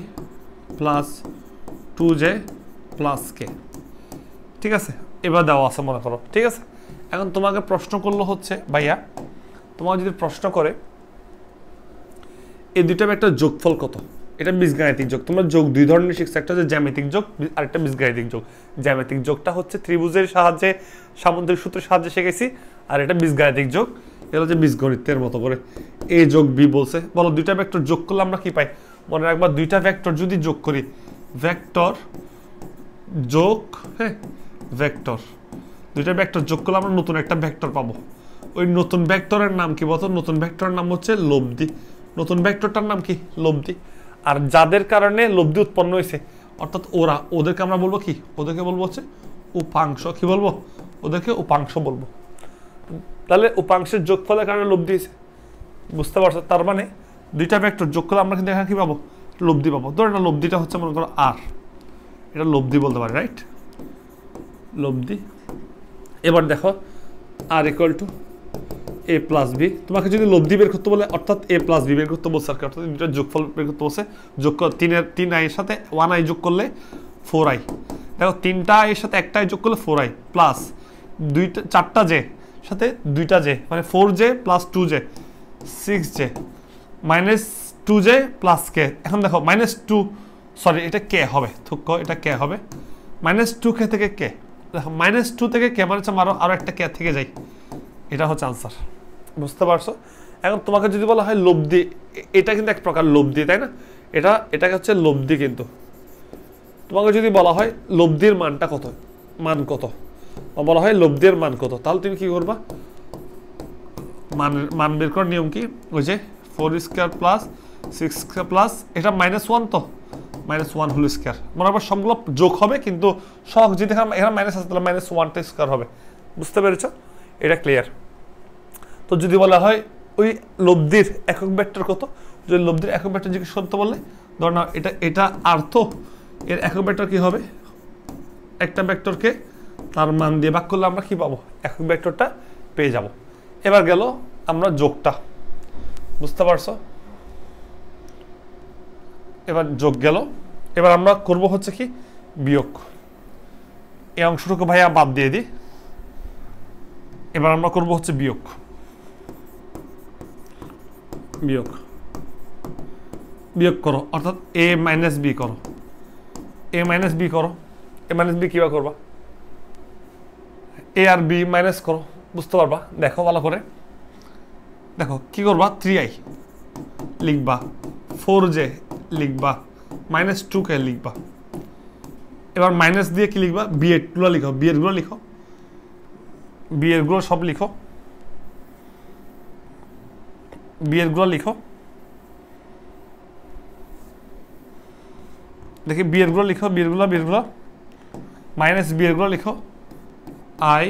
plus 2j plus k। ঠিক আছে, এবার দেওয়া আছে মনে করো, ঠিক আছে। এখন তোমাকে প্রশ্ন করলো হচ্ছে ভাইয়া, তোমাকে যদি প্রশ্ন করে এই দুইটা ভেক্টর যোগফল কত, এটা বীজগাণিতিক যোগ। তোমরা যোগ দুই ধরনের শিখছো, একটা হচ্ছে জ্যামিতিক যোগ, আরেকটা বীজগাণিতিক যোগ। জ্যামিতিক যোগটা হচ্ছে ত্রিভুজের সাহায্যে, সামুদ্রিক সূত্রের সাহায্যে শিখেছি, আর এটা বীজগাণিতিক যোগ, এটা হচ্ছে বীজগণিতের মতো করে এ যোগ বি বলছে। বলো দুইটা ভেক্টর যোগ করলে আমরা কি পাই? মনে রাখবা দুইটা ভেক্টর যদি যোগ করি, ভেক্টর যোগ ভেক্টর, দুইটা ভেক্টর যোগ করলে আমরা নতুন একটা ভেক্টর পাবো। ওই নতুন ভেক্টরের নাম কি বলতো? নতুন ভেক্টরের নাম হচ্ছে লব্ধি। নতুন ভেক্টরটার নাম কি? লব্ধি। আর যাদের কারণে লব্ধি উৎপন্ন হয়েছে অর্থাৎ ওদেরকে আমরা বলবো কি? ওদেরকে বলবো হচ্ছে উপাংশ। কি বলবো? ওদেরকে উপাংশ বলবো। তাহলে উপাংশের যোগফলের কারণে লব্ধি হয়েছে, বুঝতে পারছো? তার মানে দুইটা ভেক্টর যোগ করলে আমরা কিন্তু এখানে কি পাবো? লব্ধি পাবো। ধরো এটা লব্ধিটা হচ্ছে মনে করো আর, এটা লব্ধি বলতে পারি, রাইট? লব্ধি। এবার দেখো R equal to A plus B. তোমাকে যদি লব্ধি বের করতে বলে অর্থাৎ এ প্লাস বি বের করতে বলছে আর কি, অর্থাৎ দুইটা যোগফল বের করতে বলছে। যোগ তিন আইয়ের সাথে 1i যোগ করলে 4i। দেখো তিনটা আইয়ের সাথে একটা আই যোগ করলে 4i প্লাস চারটা জে সাথে দুইটা জে মানে 4j plus 2j 6j minus 2j plus কে। এখন দেখো মাইনাস 2, সরি এটা কে হবে, থুক এটা কে হবে। মাইনাস 2k থেকে কে, দেখো মাইনাস 2 থেকে কে মানে আরো একটা কে থেকে যাই, এটা হচ্ছে আনসার। বুঝতে পারছো? এখন তোমাকে যদি বলা হয় লব্ধি, এটা কিন্তু এক প্রকার লব্ধি, তাই না? এটাকে হচ্ছে লব্ধি। কিন্তু তোমাকে যদি বলা হয় লব্ধির মানটা কত, মান কত, বলা হয় লব্ধির মান কত, তাহলে তুমি কি করবা? মান বের করার নিয়ম কি? ওই যে 4² প্লাস 6² প্লাস এটা -1, তো -1 হোল স্কয়ার। মনে হয় সবগুলো যোগ হবে কিন্তু সহগ যদি এখানে মাইনাস আছে তাহলে -1টা স্কয়ার হবে। বুঝতে পেরেছো? এটা ক্লিয়ার? তো যদি বলা হয় ওই লব্ধির একক ভেক্টর কত, যদি লব্ধির একক ভেক্টর জিজ্ঞেস করতে বললে ধর না এটা আর, তো এর একক ভেক্টর কি হবে? একটা ভেক্টরকে তার মান দিয়ে ভাগ করলে আমরা কি পাবো? একক ভেক্টরটা পেয়ে যাব। এবার গেল আমরা যোগটা, বুঝতে পারছো? এবার যোগ গেল, এবার আমরা করব হচ্ছে কি বিয়োগ। এই অংশটুকু ভাইয়া বাদ দিয়ে দিই। এবার আমরা করব হচ্ছে বিয়োগ। বিয়োগ বিয়োগ করো অর্থাৎ a মাইনাস বি করো, a মাইনাস বি করো। a মাইনাস বি কিভাবে করবা? a আর b মাইনাস করো, বুঝতে পারবা? দেখো ভালো করে দেখো কি করবা? 3i লিখবা, 4j লিখবা, -2k লিখবা। এবার মাইনাস দিয়ে কি লিখবা? b এর গুলো লিখো, b এর গুলো লিখো, b এর গুলো সব লিখো, b এর গুলো লিখো। দেখি b এর গুলো লিখো, b এর গুলো মাইনাস b এর গুলো লিখো, i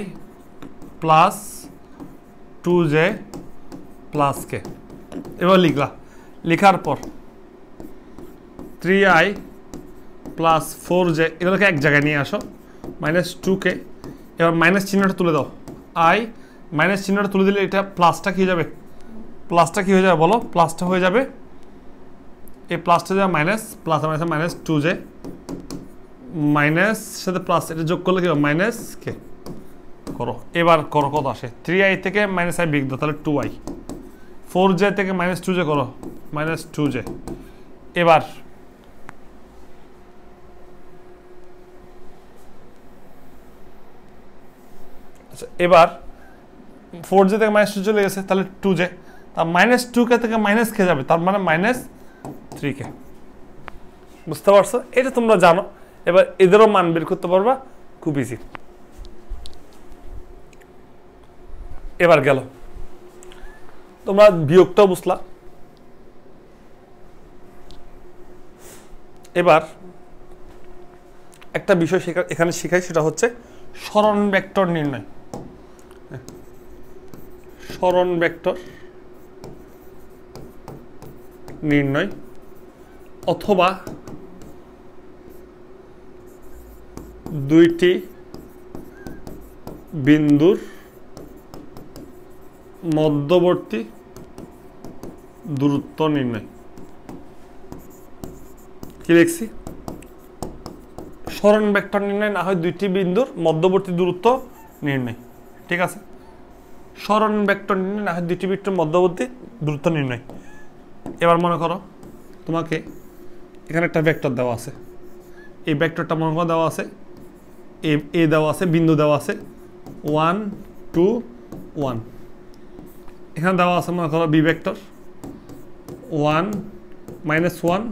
plus 2j plus k। এবার লিখলা, লেখার পর 3i প্লাস 4j এগুলোকে এক জায়গায় নিয়ে আসো, -2k। এবার মাইনাস চিহ্নটা তুলে দাও, i মাইনাস চিহ্নটা তুলে দিলে এটা প্লাসটা কি হয়ে যাবে? প্লাসটা কি হয়ে যাবে বলো? প্লাসটা হয়ে যাবে, এই প্লাসটা যাবে minus, plus minus 2j minus সাথে প্লাস, এটা যোগ করলে কি হবে? -k করো। এবার করো কত আসে? 3i থেকে -i বিয়োগ দাও, তাহলে 2i। 4j থেকে -2j করো, -2j। এবার আচ্ছা, এবার 4j থেকে -2 চলে গেছে, তাহলে 2j, তা -2k থেকে -k যাবে, তার মানে -3k। বুঝতে পারছো? এটা তোমরা জানো। এবার এদেরও মান বের করতে পারবা, খুব ইজি। এবার গেল তোমরা বিয়োগটাও বুঝলা। এবার একটা বিষয় এখানে শিখাই, সেটা হচ্ছে সরণ ভেক্টর নির্ণয়। সরণ ভেক্টর নির্ণয় অথবা দুইটি বিন্দুর মধ্যবর্তী দূরত্ব নির্ণয়। কি লিখছি? সরণ ভেক্টর নির্ণয় না হয় দুইটি বিন্দুর মধ্যবর্তী দূরত্ব নির্ণয়। ঠিক আছে? সরণ ভেক্টর নির্ণয় না হয় দুইটি বিন্দুর মধ্যবর্তী দূরত্ব নির্ণয়। এবার মনে করো তোমাকে এখানে একটা ভেক্টর দেওয়া আছে, এই ভেক্টরটা মনে করো দেওয়া আছে, এ দেওয়া আছে, বিন্দু দেওয়া আছে 1 2 1 এখানে দেওয়া আছে মনে করো বি ভেক্টর 1 -1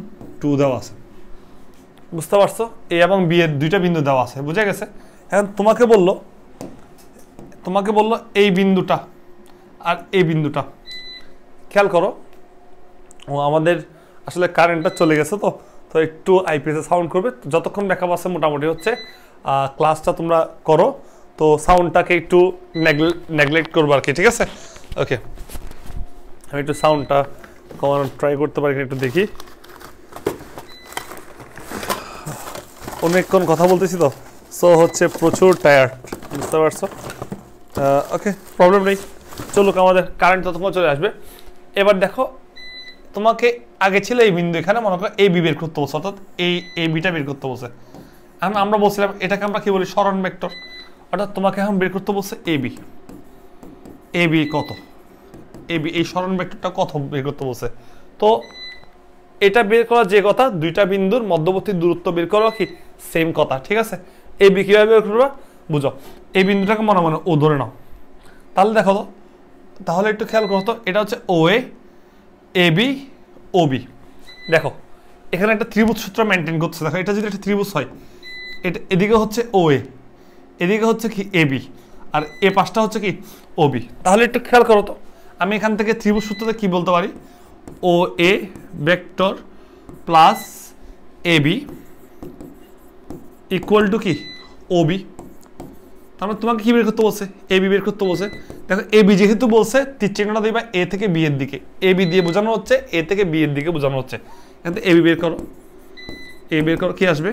2 দেওয়া আছে, বুঝতে পারছো? এ এবং বি এর দুইটা বিন্দু দেওয়া আছে, বুঝে গেছে? এখন তোমাকে বললো এই বিন্দুটা আর এই বিন্দুটা, খেয়াল করো ও আমাদের আসলে কারেন্টটা চলে গেছে, তো একটু আইপিএসে সাউন্ড করবে যতক্ষণ ব্যাকআপ আছে। মোটামুটি হচ্ছে ক্লাসটা তোমরা করো, তো সাউন্ডটাকে একটু নেগলেক্ট করবো আর কি, ঠিক আছে? ওকে, আমি একটু সাউন্ডটা কমানোর ট্রাই করতে পারি, একটু দেখি। অনেকক্ষণ কথা বলতেছি তো, সো হচ্ছে প্রচুর টায়ার্ড, বুঝতে পারছো? ওকে, প্রবলেম নেই, চলুক, আমাদের কারেন্ট ততক্ষণ চলে আসবে। এবার দেখো, তোমাকে আগে ছিল এই বিন্দু, এখানে মনে করো এই বি বের করতে বলছে, অর্থাৎ এই বিটা বের করতে বলছে। এখন আমরা বলছিলাম এটাকে আমরা কি বলি, সরণ ভেক্টর, অর্থাৎ তোমাকে এখন বের করতে বলছে এ বি কত, এই সরণ ভেক্টরটা কত বের করতে বলছে। তো এটা বের করা যে কথা, দুইটা বিন্দুর মধ্যবর্তী দূরত্ব বের করা কি সেম কথা, ঠিক আছে? এ বি কিভাবে বের করবা বুঝো, এই বিন্দুটাকে মনে মনে ও ধরে নাও, তাহলে দেখো তো, তাহলে একটু খেয়াল করো তো, এটা হচ্ছে ও এ বি ও বি। দেখো এখানে একটা ত্রিভুজ সূত্র মেনটেন করছে, দেখো এটা যদি একটা ত্রিভুজ হয়, এটা এদিকে হচ্ছে ও এদিকে হচ্ছে কি এ বি, আর এ পাশটা হচ্ছে কি ও বি। তাহলে একটু খেয়াল করো তো, আমি এখান থেকে ত্রিভুজ সূত্রতে কি বলতে পারি, O A vector plus A B equal to কি ও বি। তারপরে তোমাকে কি বের করতে বলছে, এ বি বের করতে বলছে। দেখো এ বি যেহেতু বলছে, তীর চিহ্নটা দিবা এ থেকে বি এর দিকে, এ বি দিয়ে বোঝানো হচ্ছে এ থেকে বি এর দিকে বোঝানো হচ্ছে। এখান থেকে এ বি বের করো, কি আসবে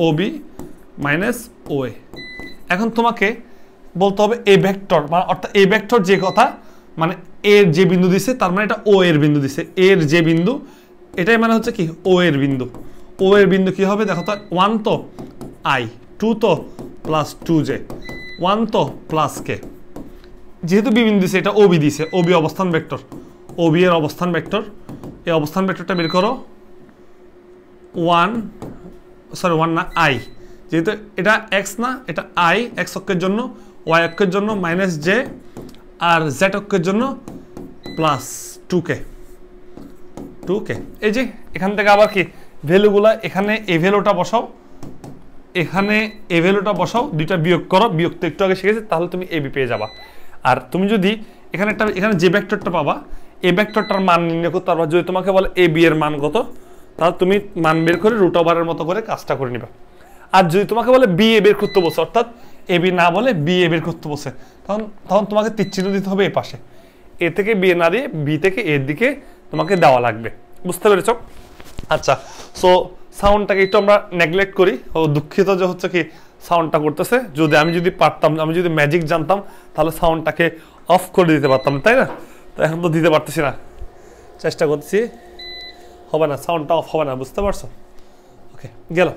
ও বি মাইনাস ও এ। এখন তোমাকে বলতে হবে এ ভেক্টর, মানে অর্থাৎ এ ভেক্টর যে কথা, মানে এর যে বিন্দু দিছে তার মানে এটা ও এর বিন্দু দিছে, এর যে বিন্দু এটাই মানে হচ্ছে কি ও এর বিন্দু। ও এর বিন্দু কি হবে দেখো তো, 1 তো আই, 2 তো প্লাস 2 জে, 1 তো প্লাস কে। যেহেতু বি বিন্দু দিছে, এটা ও বি দিছে, ও বি অবস্থান ভেক্টর, ও বি এর অবস্থান ভেক্টর, এই অবস্থান ভেক্টরটা বের করো 1 না আই, যেহেতু এটা এক্স না, এটা আই, এক্স অক্ষের জন্য, ওয়াই অক্ষের জন্য মাইনাস জে, আর জেড অক্ষের জন্য প্লাস 2k। এই যে এখান থেকে আবার কি ভ্যালুগুলা, এখানে এই ভ্যালুটা বসাও, এখানে এই ভ্যালুটা বসাও, দুইটা বিয়োগ করো, বিয়োগ তো একটু আগে শিখেছি, তাহলে তুমি এ বি পেয়ে যাবা। আর তুমি যদি এখানে যে ভেক্টরটা পাবা, এই ভেক্টরটার মান নির্ণয় করতে পারবা। যদি তোমাকে বলে এ বি এর মান কত, তাহলে তুমি মান বের করে রুট ওভারের মতো করে কাজটা করে নিবা। আর যদি তোমাকে বলে বি এ বের করতে বসে, অর্থাৎ এ বি না বলে বি এ বের করতে বসে, তখন তোমাকে তীর চিহ্ন দিতে হবে এই পাশে, এ থেকে বি এ না দিয়ে বি থেকে এর দিকে তোমাকে দেওয়া লাগবে, বুঝতে পেরেছ? আচ্ছা, সো সাউন্ডটাকে একটু আমরা নেগলেক্ট করি, ও দুঃখিত যে হচ্ছে কি সাউন্ডটা করতেছে। আমি যদি পারতাম, আমি যদি ম্যাজিক জানতাম, তাহলে সাউন্ডটাকে অফ করে দিতে পারতাম, তাই না? তো এখন তো দিতে পারতেছি না, চেষ্টা করতেছি, হবে না, সাউন্ডটা অফ হবে না, বুঝতে পারছো? ওকে, গেল।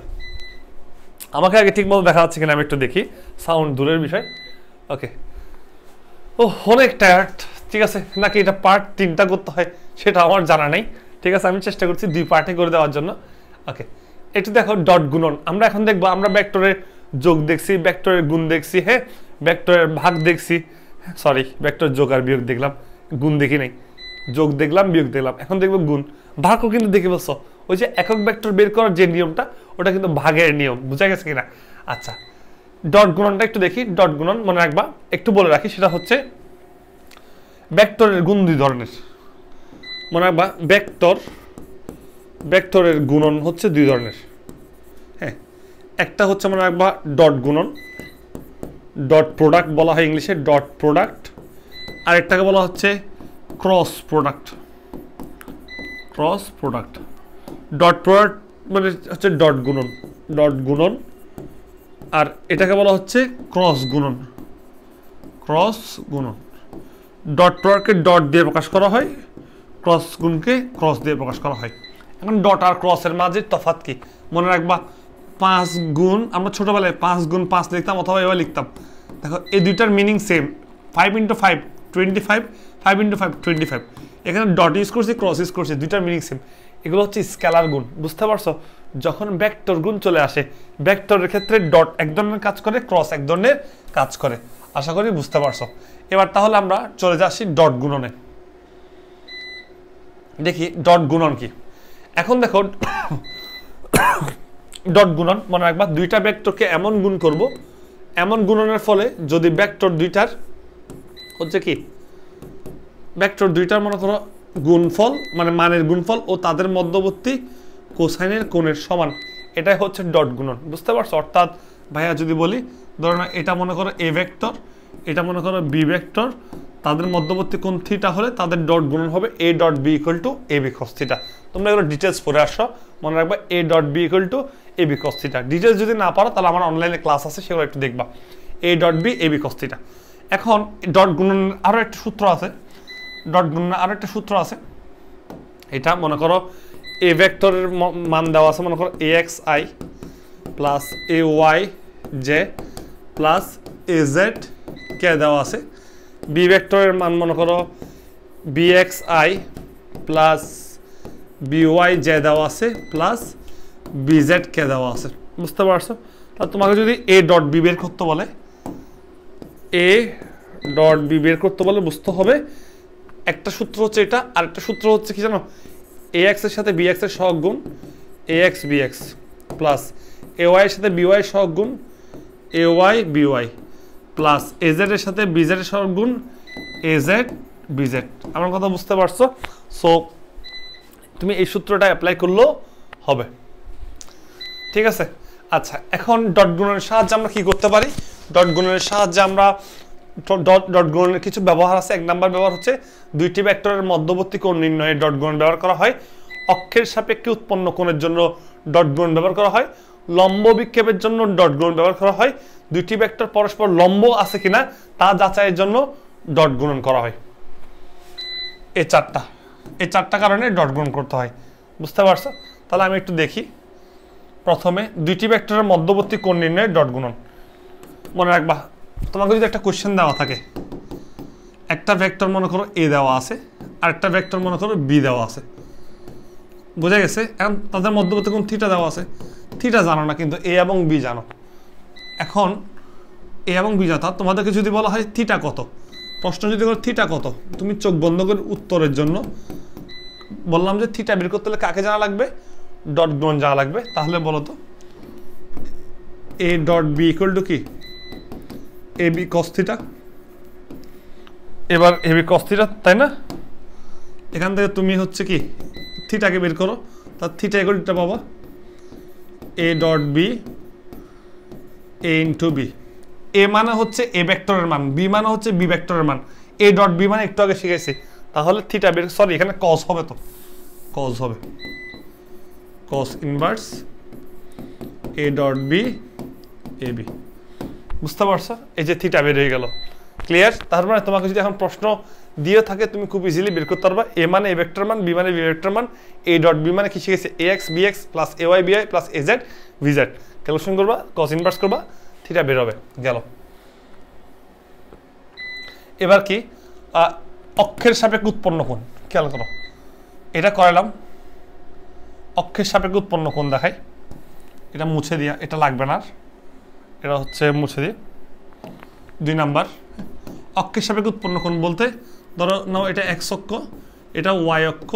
আমাকে আগে ঠিক মতো দেখা যাচ্ছে কিনা আমি একটু দেখি, সাউন্ড দূরের বিষয়। ওকে, ও অনেক টায়ার্ড, ঠিক আছে, নাকি এটা পার্ট 3টা করতে হয় সেটা আমার জানা নেই, ঠিক আছে? আমি চেষ্টা করছি 2 পার্টে করে দেওয়ার জন্য। ওকে, একটু দেখো ডট গুণন, আমরা এখন দেখবো, আমরা ভেক্টরের যোগ দেখছি, ভেক্টরের গুণ দেখছি, হ্যাঁ, ভেক্টরের ভাগ দেখছি, সরি ভেক্টর যোগ আর বিয়োগ দেখলাম, গুণ দেখি নাই, যোগ দেখলাম বিয়োগ দেখলাম, এখন দেখবো গুণ। ভাগও কিন্তু দেখে বলছো, ওই যে একক ভেক্টর বের করার যে নিয়মটা, ওটা কিন্তু ভাগের নিয়ম, বুঝা গেছে কিনা? আচ্ছা, ডট গুণনটা একটু দেখি। ডট গুণন মনে রাখবা, একটু বলে রাখি, সেটা হচ্ছে ভেক্টরের গুণ 2 ধরনের, মনে রাখবা। ভেক্টরের গুণন হচ্ছে 2 ধরনের, হ্যাঁ। একটা হচ্ছে মনে রাখবা ডট গুণন, ডট প্রোডাক্ট বলা হয় ইংলিশে, ডট প্রোডাক্ট। আর একটাকে বলা হচ্ছে ক্রস প্রোডাক্ট। ডট প্রোডাক্ট মানে হচ্ছে ডট গুণন, আর এটাকে বলা হচ্ছে ক্রস গুণন। ডট প্রোডাক্টকে ডট দিয়ে প্রকাশ করা হয়, ক্রস গুণকে ক্রস দিয়ে প্রকাশ করা হয়। এখন ডট আর ক্রসের মাঝে তফাৎ কি মনে রাখবা। 5 গুণ, আমরা ছোটবেলায় 5 গুণ 5 লিখতাম, অথবা এবার লিখতাম। দেখো এই দুইটার মিনিং সেম, 5 × 5 25, 5 × 5 25। এখানে ডট ইউজ করছি, ক্রস ইউজ করছি, দুইটার মিনিং সেম। এগুলো হচ্ছে স্কেলার গুণ, বুঝতে পারছো? যখন ভেক্টর গুণ চলে আসে, ভেক্টরের ক্ষেত্রে ডট এক ধরনের কাজ করে, ক্রস এক ধরনের কাজ করে। আশা করি বুঝতে পারছো। এবার তাহলে আমরা চলে যাচ্ছি ডট গুণনে। দেখি ডট গুণন কি। এখন দেখো ডট গুণন মনে রাখবা, দুইটা ভেক্টরকে এমন গুণ করব, এমন গুণনের ফলে যদি ভেক্টর দুইটার হচ্ছে কি, ভেক্টর দুইটার মনে করো গুণফল মানে মানের গুণফল ও তাদের মধ্যবর্তী কোসাইনের কোণের সমান, এটাই হচ্ছে ডট গুণন। বুঝতে পারছো? অর্থাৎ ভাইয়া যদি বলি ধরো না, এটা মনে করো এ ভেক্টর, এটা মনে করো বি ভেক্টর, তাদের মধ্যবর্তী কোণ থিটা হলে তাদের ডট গুণন হবে A dot B equal to A B cos theta. তোমরা এগুলো ডিটেলস পড়ে আসো, মনে রাখবা A dot B equal to A B cos theta. Details যদি না পারো তাহলে আমার অনলাইনে ক্লাস আছে, সেগুলো একটু দেখবা। A dot B A B cos theta. এখন ডট গুণন আরও একটা সূত্র আছে, ডট গুণনের আরও একটা সূত্র আছে। এটা মনে করো এ ভেক্টরের মান দেওয়া আছে, মনে করো A x i plus A y j plus A z k দেওয়া আছে। বি ভেক্টরের মান মনে করো B x i plus B y j দেওয়া আছে প্লাস বি জেড কে দেওয়া আছে। বুঝতে পারছো? তা তোমাকে যদি এ ডট বি বের করতে বলে, এ ডট বি বের করতে বলে বুঝতে হবে একটা সূত্র হচ্ছে এটা, আর একটা সূত্র হচ্ছে কি জানো, এ এক্স এর সাথে বি এক্স এর সহগ গুণ A x B x plus A y এর সাথে বি ওয়াই সহগ গুণ A y B y plus A z এর সাথে বি জেড এর সহগ গুণ এ জেড বি জেড। আমার কথা বুঝতে পারছো? সো তুমি এই সূত্রটা অ্যাপ্লাই করলেও হবে। ঠিক আছে? আচ্ছা, এখন ডট গুণনের সাহায্যে আমরা কি করতে পারি? ডট গুণনের সাহায্যে আমরা ডট গুণনের কিছু ব্যবহার আছে। এক নাম্বার ব্যবহার হচ্ছে দুইটি ভেক্টরের মধ্যবর্তী কোণ নির্ণয়ে ডট গুণন ব্যবহার করা হয়। অক্ষের সাপেক্ষে উৎপন্ন কোণের জন্য ডট গুণন ব্যবহার করা হয়। লম্ব বিক্ষেপের জন্য ডট গুণন ব্যবহার করা হয়। দুইটি ভেক্টর পরস্পর লম্ব আছে কিনা তা যাচাইয়ের জন্য ডট গুণন করা হয়। এই চারটা কারণে ডট গুণন করতে হয়। বুঝতে পারছো? তাহলে আমি একটু দেখি। প্রথমে দুইটি ভেক্টরের মধ্যবর্তী কোণ নির্ণয়ে ডট গুণন। মনে রাখবা, তোমাকে যদি একটা কোশ্চেন দেওয়া থাকে, একটা ভেক্টর মনে করো এ দেওয়া আছে আর একটা ভেক্টর মনে করো বি দেওয়া আছে, বোঝা গেছে? এখন তাদের মধ্যবর্তী কোণ থিটা দেওয়া আছে। থিটা জানো না কিন্তু এ এবং বি জানো। এখন এ এবং বি জানো, তোমাদেরকে যদি বলা হয় থিটা কত, প্রশ্ন যদি করো থিটা কত, তুমি চোখ বন্ধ করে উত্তরের জন্য বললাম যে থিটা বের করতে হলে কাকে জানা লাগবে? ডট গুণন জানা লাগবে। তাহলে বলো তো A dot B equal to কি? A B cos theta. এবার এ বি কস থিটা, তাই না? এখান থেকে তুমি হচ্ছে কি থিটাকে বের করো, তার থিটা ইকুয়াল টু পাবা A dot B A into B. A মানে হচ্ছে এ ভেক্টরের মান, বি মানে হচ্ছে বি ভেক্টরের মান। এ ডট বি মানে একটু আগে শিখেছি। তাহলে থিটা বের, সরি এখানে কস হবে, তো কস হবে, cos inverse A dot B A B. বুঝতে পারছো? এই যে থিটা বের হয়ে গেল। ক্লিয়ার? তার মানে তোমাকে যদি এখন প্রশ্ন দিয়ে থাকে তুমি খুব ইজিলি বের করতে পারবা। এ মানে এ ভেক্টর মান, বি মানে বি ভেক্টর মান, এ ডট বি মানে কি শিখেছে? A x B x plus A y B y plus A z v z. Calculation করবা, কস ইনভার্স করবা, থিটা বের হবে। গেল। এবার কি অক্ষের সাপেক্ষে উৎপন্ন কোণ, খেয়াল করো। এটা করালাম, অক্ষের সাপেক্ষে উৎপন্ন কোণ দেখাই। এটা মুছে দিয়া, এটা লাগবে না, এটা হচ্ছে মুছে দিয়ে। 2 নাম্বার, অক্ষের সাপেক্ষে উৎপন্ন কোণ বলতে ধরো নাও এটা এক্স অক্ষ, এটা ওয়াই অক্ষ,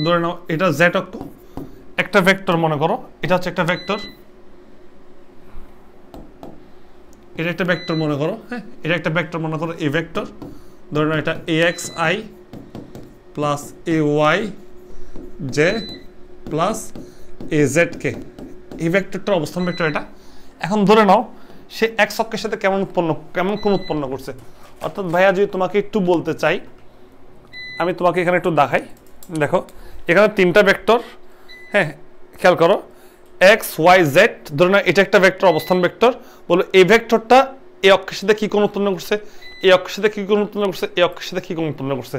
ধরে নাও এটা জেড অক্ষ। একটা ভেক্টর মনে করো, এটা হচ্ছে একটা ভেক্টর, এটা একটা ভেক্টর মনে করো, হ্যাঁ এটা একটা ভেক্টর মনে করো এ ভেক্টর। ধরে নাও এটা A x i plus A y j plus A z k, এই ভেক্টরটার অবস্থান ভেক্টর এটা। এখন ধরে নাও সে এক্স অক্ষের সাথে কেমন কোণ উৎপন্ন করছে। অর্থাৎ ভাইয়া যদি তোমাকে একটু বলতে চাই, আমি তোমাকে এখানে একটু দেখাই। দেখো এখানে 3টা ভেক্টর, হ্যাঁ খেয়াল করো এক্স ওয়াই জেড। ধরে নাও এটা একটা ভেক্টর, অবস্থান ভেক্টর। বলো এই ভেক্টরটা এই অক্ষের সাথে কি কোণ উৎপন্ন করছে, এই অক্ষের সাথে কি কোণ উৎপন্ন করছে, এই অক্ষের সাথে কি কোণ উৎপন্ন করছে,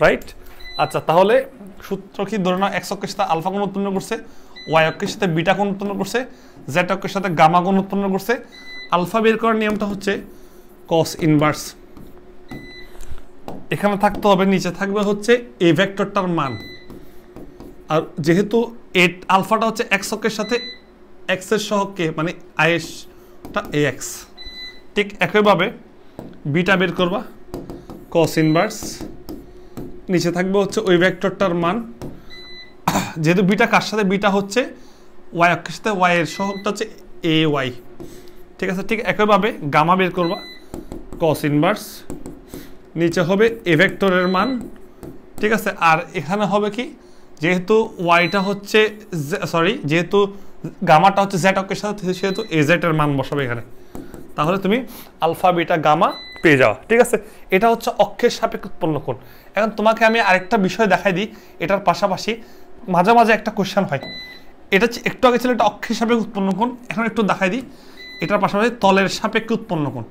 রাইট? আচ্ছা, তাহলে সূত্র কি? ধরে নাও এক্স অক্ষের সাথে আলফা কোণ উৎপন্ন করছে, ওয়াই অক্ষের সাথে বিটা কোণ উৎপন্ন করছে, জেড অক্ষের সাথে গামা কোণ উৎপন্ন করছে। আলফা বের করার নিয়মটা হচ্ছে কস ইনভার্স। এখানে থাকতে হবে, নিচে থাকবে হচ্ছে এই ভেক্টরটার মান। আর যেহেতু আলফাটা হচ্ছে এক্স অক্ষের সাথে এক্স এর সহগকে মানে আইএসটা এ এক্স, ঠিক একইভাবে বিটা বের করবা cos ইনভার্স, নিচে থাকবে হচ্ছে ওই ভেক্টরটার মান, যেহেতু বিটা কার সাথে, বিটা হচ্ছে ওয়াই অক্ষের সাথে, ওয়াই এর সহগটা হচ্ছে এ ওয়াই, ঠিক আছে। ঠিক একইভাবে গামা বের করবা cos ইনভার্স, নিচে হবে এ ভেক্টরের মান, ঠিক আছে। আর এখানে হবে কি, যেহেতু ওয়াইটা হচ্ছে যেহেতু গামাটা হচ্ছে জেড অক্ষের সাথে, সেহেতু এ জেড এর মান বসাবে এখানে, তাহলে তুমি আলফা বিটা গামা পেয়ে যাওয়া, ঠিক আছে। এটা হচ্ছে অক্ষের সাপেক্ষে উৎপন্ন কোণ। এখন তোমাকে আমি আরেকটা বিষয় দেখাই দিই, এটার পাশাপাশি মাঝে মাঝে একটা কোশ্চেন হয়, এটা একটু আগে ছিল এটা অক্ষের সাপেক্ষে উৎপন্ন কোণ, এখন একটু দেখাই দিই এটার পাশাপাশি তলের সাপেক্ষে উৎপন্ন কোণ,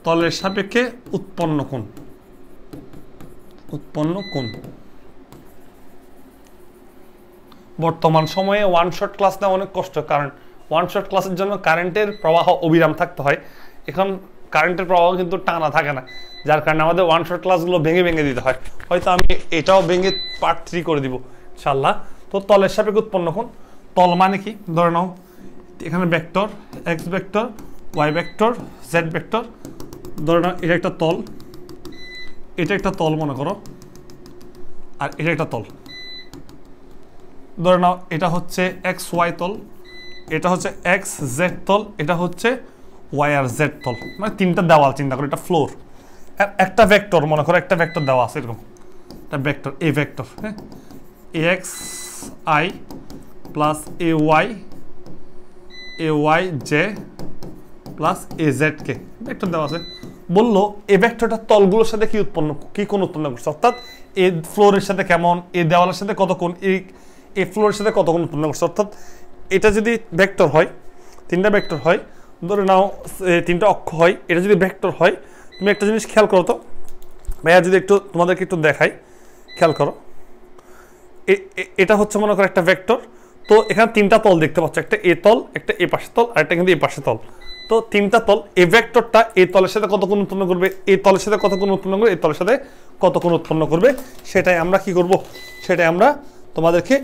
তলের সাপেক্ষে উৎপন্ন কোণ, উৎপন্ন কোণ। বর্তমান সময়ে ওয়ান শট ক্লাস নেওয়া অনেক কষ্ট, কারণ ওয়ান শট ক্লাসের জন্য কারেন্টের প্রবাহ অবিরাম থাকতে হয়। এখন কারেন্টের প্রবাহ কিন্তু টানা থাকে না, যার কারণে আমাদের ওয়ান শট ক্লাসগুলো ভেঙে ভেঙে দিতে হয়। হয়তো আমি এটাও ভেঙে পার্ট 3 করে দিব ইনশাআল্লাহ। তো তলের সাপেক্ষে উৎপন্ন কোণ, তল মানে কি, ধরে নাও এখানে vector X vector, Y vector, Z vector, ধরে নাও এটা একটা তল, এটা একটা তল মনে করো, আর এটা একটা তল। ধরে নাও এটা হচ্ছে এক্স ওয়াই তল, এটা হচ্ছে এক্স জেড তল, এটা হচ্ছে ওয়াই আর জেড তল, মানে তিনটা দেওয়াল চিন্তা করো, এটা ফ্লোর। একটা ভেক্টর মনে করো, একটা ভেক্টর দেওয়া আছে এরকম, একটা ভেক্টর এ ভেক্টর, হ্যাঁ, A x i plus A y j plus A z k vector দেওয়া আছে। বললো এ ভেক্টরটা তলগুলোর সাথে কি কোণ উৎপন্ন করছে, অর্থাৎ এ ফ্লোরের সাথে কেমন, এ দেওয়ালের সাথে কত কোণ, এই ফ্লোরের সাথে কত কোণ উৎপন্ন করছে। অর্থাৎ এটা যদি ভেক্টর হয়, তিনটা ভেক্টর হয়, ধরে নাও তিনটা অক্ষ হয়, এটা যদি ভেক্টর হয়, তুমি একটা জিনিস খেয়াল করো তো ভাইয়া, যদি একটু তোমাদেরকে একটু দেখাই, খেয়াল করো, এটা হচ্ছে মনে করো একটা ভেক্টর। তো এখানে তিনটা তল দেখতে পাচ্ছ, একটা এ তল, একটা এ পাশে তল, আর একটা কিন্তু এ পাশে তল। তো তিনটা তল, এই ভেক্টরটা এই তলের সাথে কত কোণ উৎপন্ন করবে, এই তলের সাথে কত কোণ উৎপন্ন করবে, এই তলের সাথে কত কোণ উৎপন্ন করবে, সেটাই আমরা কি করব, সেটাই আমরা তোমাদেরকে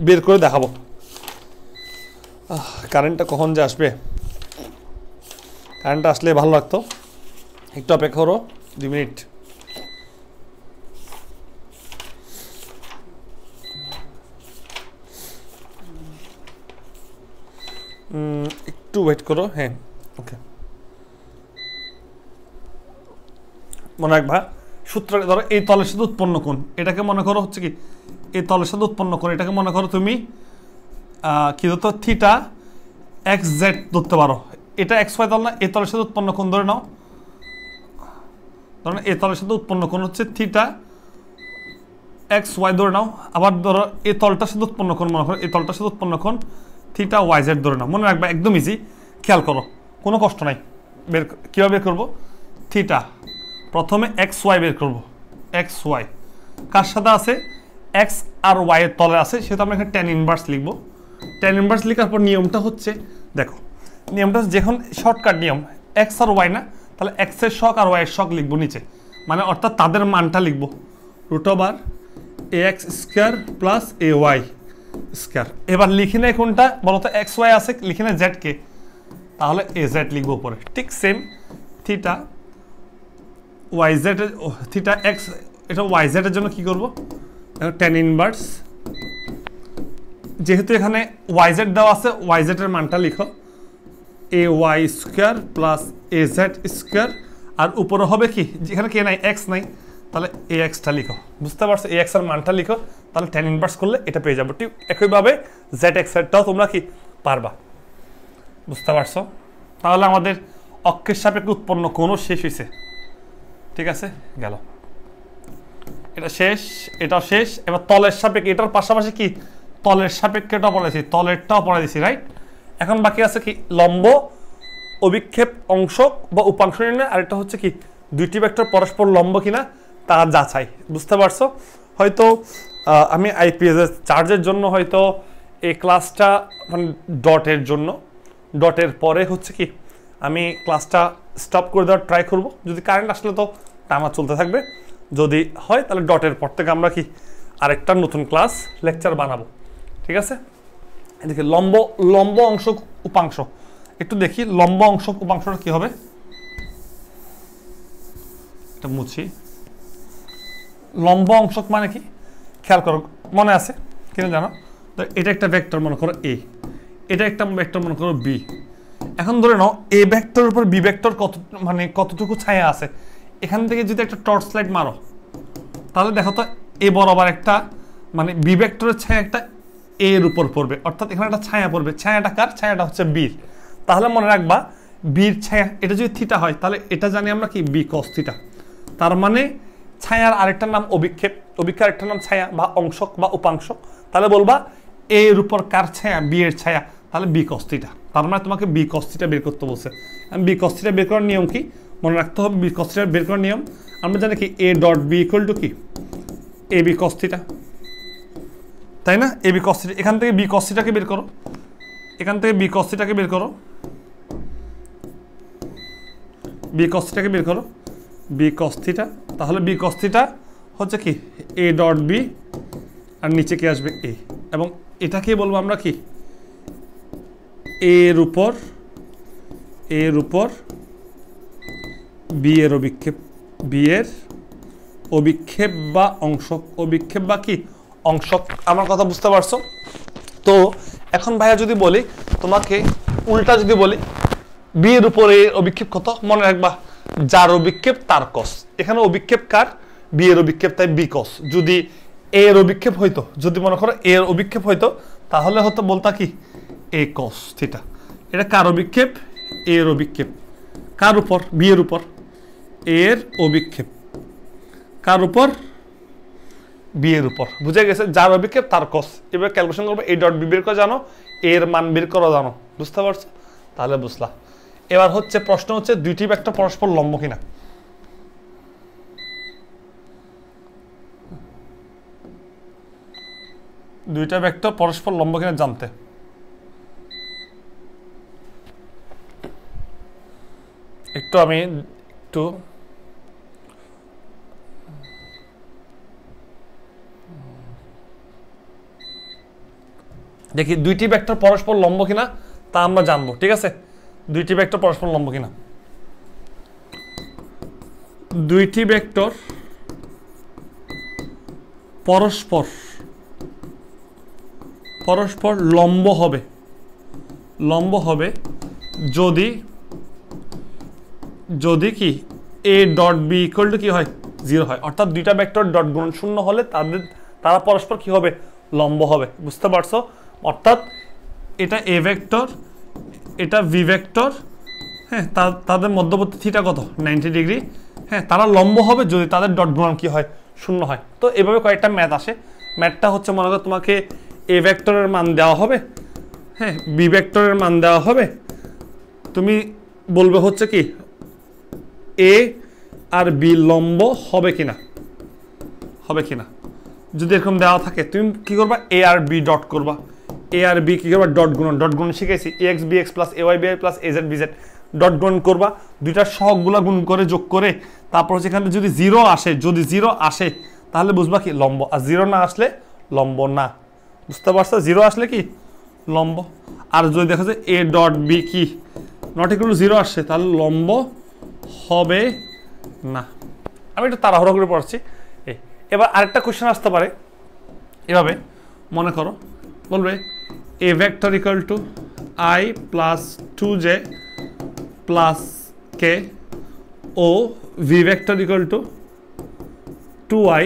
বের করে দেখাবো। কারেন্টটা কখন যে আসবে, কারেন্টটা আসলে ভালো লাগতো, একটু অপেক্ষা করো 2 মিনিট। একটু ওয়েট করো, হ্যাঁ ওকে। মনে রাখবা সূত্র, ধরো এই তলের সাথে উৎপন্ন কোণ, এটাকে মনে করো হচ্ছে কি, এই তলের সাথে উৎপন্ন কোণ, এটাকে মনে করো তুমি কি ধরতো, থিটা এক্স জেড ধরতে পারো। এটা এক্স ওয়াই তল না, এই তলের সাথে উৎপন্ন কোণ ধরে নাও, ধরো এই তলের সাথে উৎপন্ন কোণ হচ্ছে থিটা এক্স ওয়াই ধরে নাও। আবার ধরো এই তলটার সাথে উৎপন্ন কোণ মনে করো, এই তলটার সাথে উৎপন্ন কোণ থিটা ওয়াই জেড ধরে নাও। মনে রাখবা একদম ইজি, খেয়াল করো, কোনো কষ্ট নাই। কীভাবে বের করবো, থিটা প্রথমে এক্স ওয়াই বের করবো, এক্স ওয়াই কার সাথে আছে, এক্স আর ওয়াই এর তলে আছে, সেটা আমরা এখানে ট্যান ইনভার্স লিখবো। ট্যান ইনভার্স লেখার পর নিয়মটা হচ্ছে, দেখো নিয়মটা যখন শর্টকাট নিয়ম, এক্স আর ওয়াই না, তাহলে এক্স এর শক আর ওয়াই এর শক লিখবো নিচে, মানে অর্থাৎ তাদের মানটা লিখবো √/a X square plus A Y square. এবার লিখি না কোনটা বলতো, এক্স ওয়াই আছে, লিখি না জেড কে, তাহলে এ জেড লিখবো উপরে। ঠিক same theta Y Z, theta X, এটা ওয়াই জেড এর জন্য কি করবো, ট্যান ইনভার্স, যেহেতু এখানে ওয়াই জেড দেওয়া আছে, ওয়াই জেড এর মানটা লিখো A Y square plus A z square, আর উপরে হবে কি, যেখানে কে নাই, এক্স নাই, তাহলে এ এক্সটা লিখো, বুঝতে পারছো, এ এক্স এর মানটা লিখো, তাহলে ট্যান ইনভার্স করলে এটা পেয়ে যাবো। ঠিক একইভাবে জেড এক্স এরটাও তোমরা কি পারবা, বুঝতে পারছো। তাহলে আমাদের অক্ষের সাপেক্ষে উৎপন্ন কোণও শেষ হয়েছে, ঠিক আছে, গেল এটা শেষ, এটাও শেষ। এবার তলের সাপেক্ষে, এটার পাশাপাশি কি তলের সাপেক্ষেটাও পড়াইছি, তলেরটাও পড়াই দিছি, রাইট। এখন বাকি আছে কি, লম্ব অভিক্ষেপ অংশক বা উপাংশ নির্ণয়, আর এটা হচ্ছে কি দুইটি ভেক্টর পরস্পর লম্ব কিনা তা যাচাই, বুঝতে পারছো। হয়তো আমি আইপিএস চার্জের জন্য হয়তো এই ক্লাসটা মানে ডটের জন্য, ডটের পরে হচ্ছে কি আমি ক্লাসটা স্টপ করে দেওয়ার ট্রাই করব, যদি কারেন্ট আসলে তো টানা চলতে থাকবে, যদি হয় তাহলে ডটের পর থেকে আমরা কি আরেকটা নতুন ক্লাস লেকচার বানাবো, ঠিক আছে। এদিকে লম্ব অংশ উপাংশ, একটু দেখি লম্ব অংশ উপাংশটা কি হবে। এটা মুছি। লম্ব অংশক মানে কি খেয়াল করো, মনে আছে কিনা জানো? তো এটা একটা ভেক্টর মনে করো এ, এটা একটা ভেক্টর মনে করো বি। এখন ধরে নাও এ ভেক্টরের উপর বি ভেক্টর কত মানে কতটুকু ছায়া আছে। এখান থেকে যদি একটা টর্চ লাইট মারো তাহলে দেখো তো এ বরাবর একটা মানে বি ভেক্টরের ছায়া একটা এর উপর পড়বে, অর্থাৎ এখানে একটা ছায়া পড়বে। ছায়াটা কার? ছায়াটা হচ্ছে বির। তাহলে মনে রাখবা বির ছায়া, এটা যদি থিটা হয় তাহলে এটা জানি আমরা কি বি কস থিটা। তার মানে ছায়ার আরেকটার নাম অভিক্ষেপ, অভিক্ষেপ আরেকটার নাম ছায়া বা অংশক বা উপাংশক। তাহলে বলবা এর উপর কার ছায়া? বি এর ছায়া, তাহলে বি কস থিটা। তার মানে তোমাকে বি কস থিটা বের করতে বলছে। বি কস থিটা বের করার নিয়ম কি মনে রাখতে হবে? বি কস থিটা বের করার নিয়ম আমরা জানি কি A dot B equal to কি এ বি কস থিটা, তাই না? A B cos theta. এখান থেকে বি কস থিটাকে বের করো, এখান থেকে বি কস থিটাকে বের করো, বি কস থিটাকে বের করো, বি কস থিটা। তাহলে বি কস থিটা হচ্ছে কি এ ডট বি, আর নিচে কি আসবে এ, এবং এটাকে বলবো আমরা কি এর উপর বি এর অভিক্ষেপ, বি এর অভিক্ষেপ বা অংশক, অভিক্ষেপ বা কি অংশক। আমার কথা বুঝতে পারছো? তো এখন ভাইয়া যদি বলি তোমাকে উল্টা যদি বলি বি এর উপরে অভিক্ষেপ কত, মনে রাখবা যার অভিক্ষেপ তার কস। এখানে অভিক্ষেপ কার? বি এর অভিক্ষেপ, তাই বি কস। যদি এর অভিক্ষেপ হইতো, যদি মনে করো এর অভিক্ষেপ হইতো তাহলে হতো বলতা কি এ কস থিটা। এটা কার অভিক্ষেপ? এর অভিক্ষেপ। কার উপর? বি এর উপর। এর অভিক্ষেপ কার উপর? বি এর উপর। বুঝে গেছে? যার অভিক্ষেপ তার কস। এবার ক্যালকুলেশন করবো এ ডট বি বের করে জানো, এর মান বের করা জানো। বুঝতে পারছো? তাহলে বুঝলা। এবার হচ্ছে প্রশ্ন হচ্ছে দুইটি ভেক্টর পরস্পর লম্ব কিনা। দুইটা ভেক্টর পরস্পর লম্ব কিনা জানতে একটু আমি একটু দেখি দুইটি ভেক্টর পরস্পর লম্ব কিনা তা আমরা জানবো। ঠিক আছে, দুইটি ভেক্টর পরস্পর লম্ব কিনা। দুইটি ভেক্টর পরস্পর লম্ব হবে যদি কি A dot B equal to কি হয় 0 হয়, অর্থাৎ দুইটা ভেক্টর ডট গুণন 0 হলে তারা পরস্পর কি হবে? লম্ব হবে। বুঝতে পারছো? অর্থাৎ এটা এ ভেক্টর, এটা ভি ভেক্টর, হ্যাঁ, তাদের মধ্যবর্তী থিটা কত? 90 ডিগ্রি। হ্যাঁ, তারা লম্ব হবে যদি তাদের ডট গুণন কি হয়? 0 হয়। তো এভাবে কয়েকটা ম্যাথ আসে। ম্যাথটা হচ্ছে মনে করো তোমাকে এ ভেক্টরের মান দেওয়া হবে, হ্যাঁ, বি ভেক্টরের মান দেওয়া হবে, তুমি বলবে হচ্ছে কি এ আর বি লম্ব হবে কিনা। যদি এরকম দেওয়া থাকে তুমি কি করবা? এ আর বি ডট করবা, এ আর বি কি করবা? ডট গুণন শিখেছি, A x B x plus A y B y plus A z B z. Dot গুণন করবা, দুইটার সহগগুলা গুণ করে যোগ করে তারপর সেখানে যদি 0 আসে, তাহলে বুঝবা কি লম্ব, আর 0 না আসলে লম্ব না। বুঝতে পারছো? 0 আসলে কি লম্ব, আর যদি দেখা যায় এ ডট বি কি নট ইকুয়াল টু 0 আসছে তাহলে লম্ব হবে না। আমি একটু তাড়াহুড়ো করে পড়ছি। এবার আরেকটা কোশ্চেন আসতে পারে এভাবে, মনে করো বলবে A vector equal to i plus 2j plus k ও v vector equal to 2i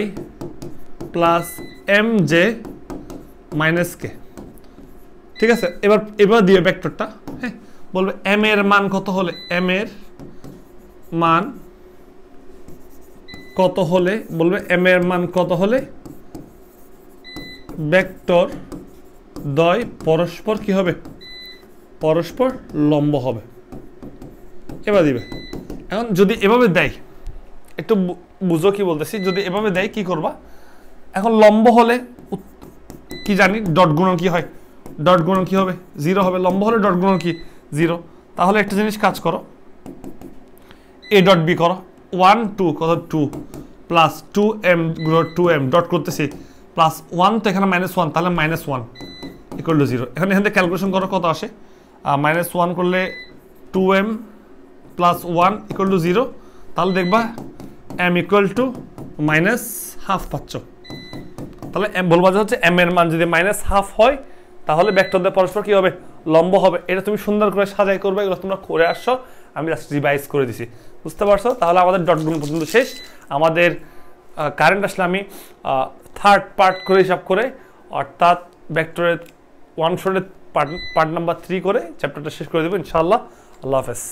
plus mj minus k. ঠিক আছে, এবার দিয়ে ভেক্টরটা, হ্যাঁ, বলবে m এর মান কত হলে, বলবে m এর মান কত হলে ভেক্টর দ্বয় পরস্পর কি হবে? পরস্পর লম্ব হবে। এবার দিবে। এখন যদি এভাবে দেয়, একটু বুঝো কি বলতেছি, যদি এভাবে দেয় কি করবা? এখন লম্ব হলে কি জানি ডট গুণন কি হয়? ডট গুণন কি হবে? 0 হবে। লম্ব হলে ডট গুণন কি 0। তাহলে একটা জিনিস কাজ করো, এ ডট বি করো, 1 2 কত 2 প্লাস 2m 2m ডট করতেছি প্লাস 1, তো এখানে -1, তাহলে -1 ইকুয়াল টু 0। এখান থেকে ক্যালকুলেশন করো কত আসে, -1 করলে 2m প্লাস 1 ইকুয়াল টু 0। তাহলে দেখবা M equal to minus half পাচ্ছ। তাহলে বলবো যে হচ্ছে এম এর মান যদি মাইনাস হাফ হয় তাহলে ভেক্টরদের পরস্পর কি হবে, লম্ব হবে। এটা তুমি সুন্দর করে সাজাই করবে, এগুলো তোমরা করে আসছো, আমি জাস্ট রিভাইজ করে দিছি, বুঝতে পারছো? তাহলে আমাদের ডট গুণ পর্যন্ত শেষ। আমাদের কারেন্ট আসলে আমি থার্ড পার্ট করে হিসাব করে, অর্থাৎ ভেক্টরের ওয়ান শটের পার্ট নাম্বার 3 করে চ্যাপ্টারটা শেষ করে দেবো ইনশাআল্লাহ। আল্লাহ হাফেজ।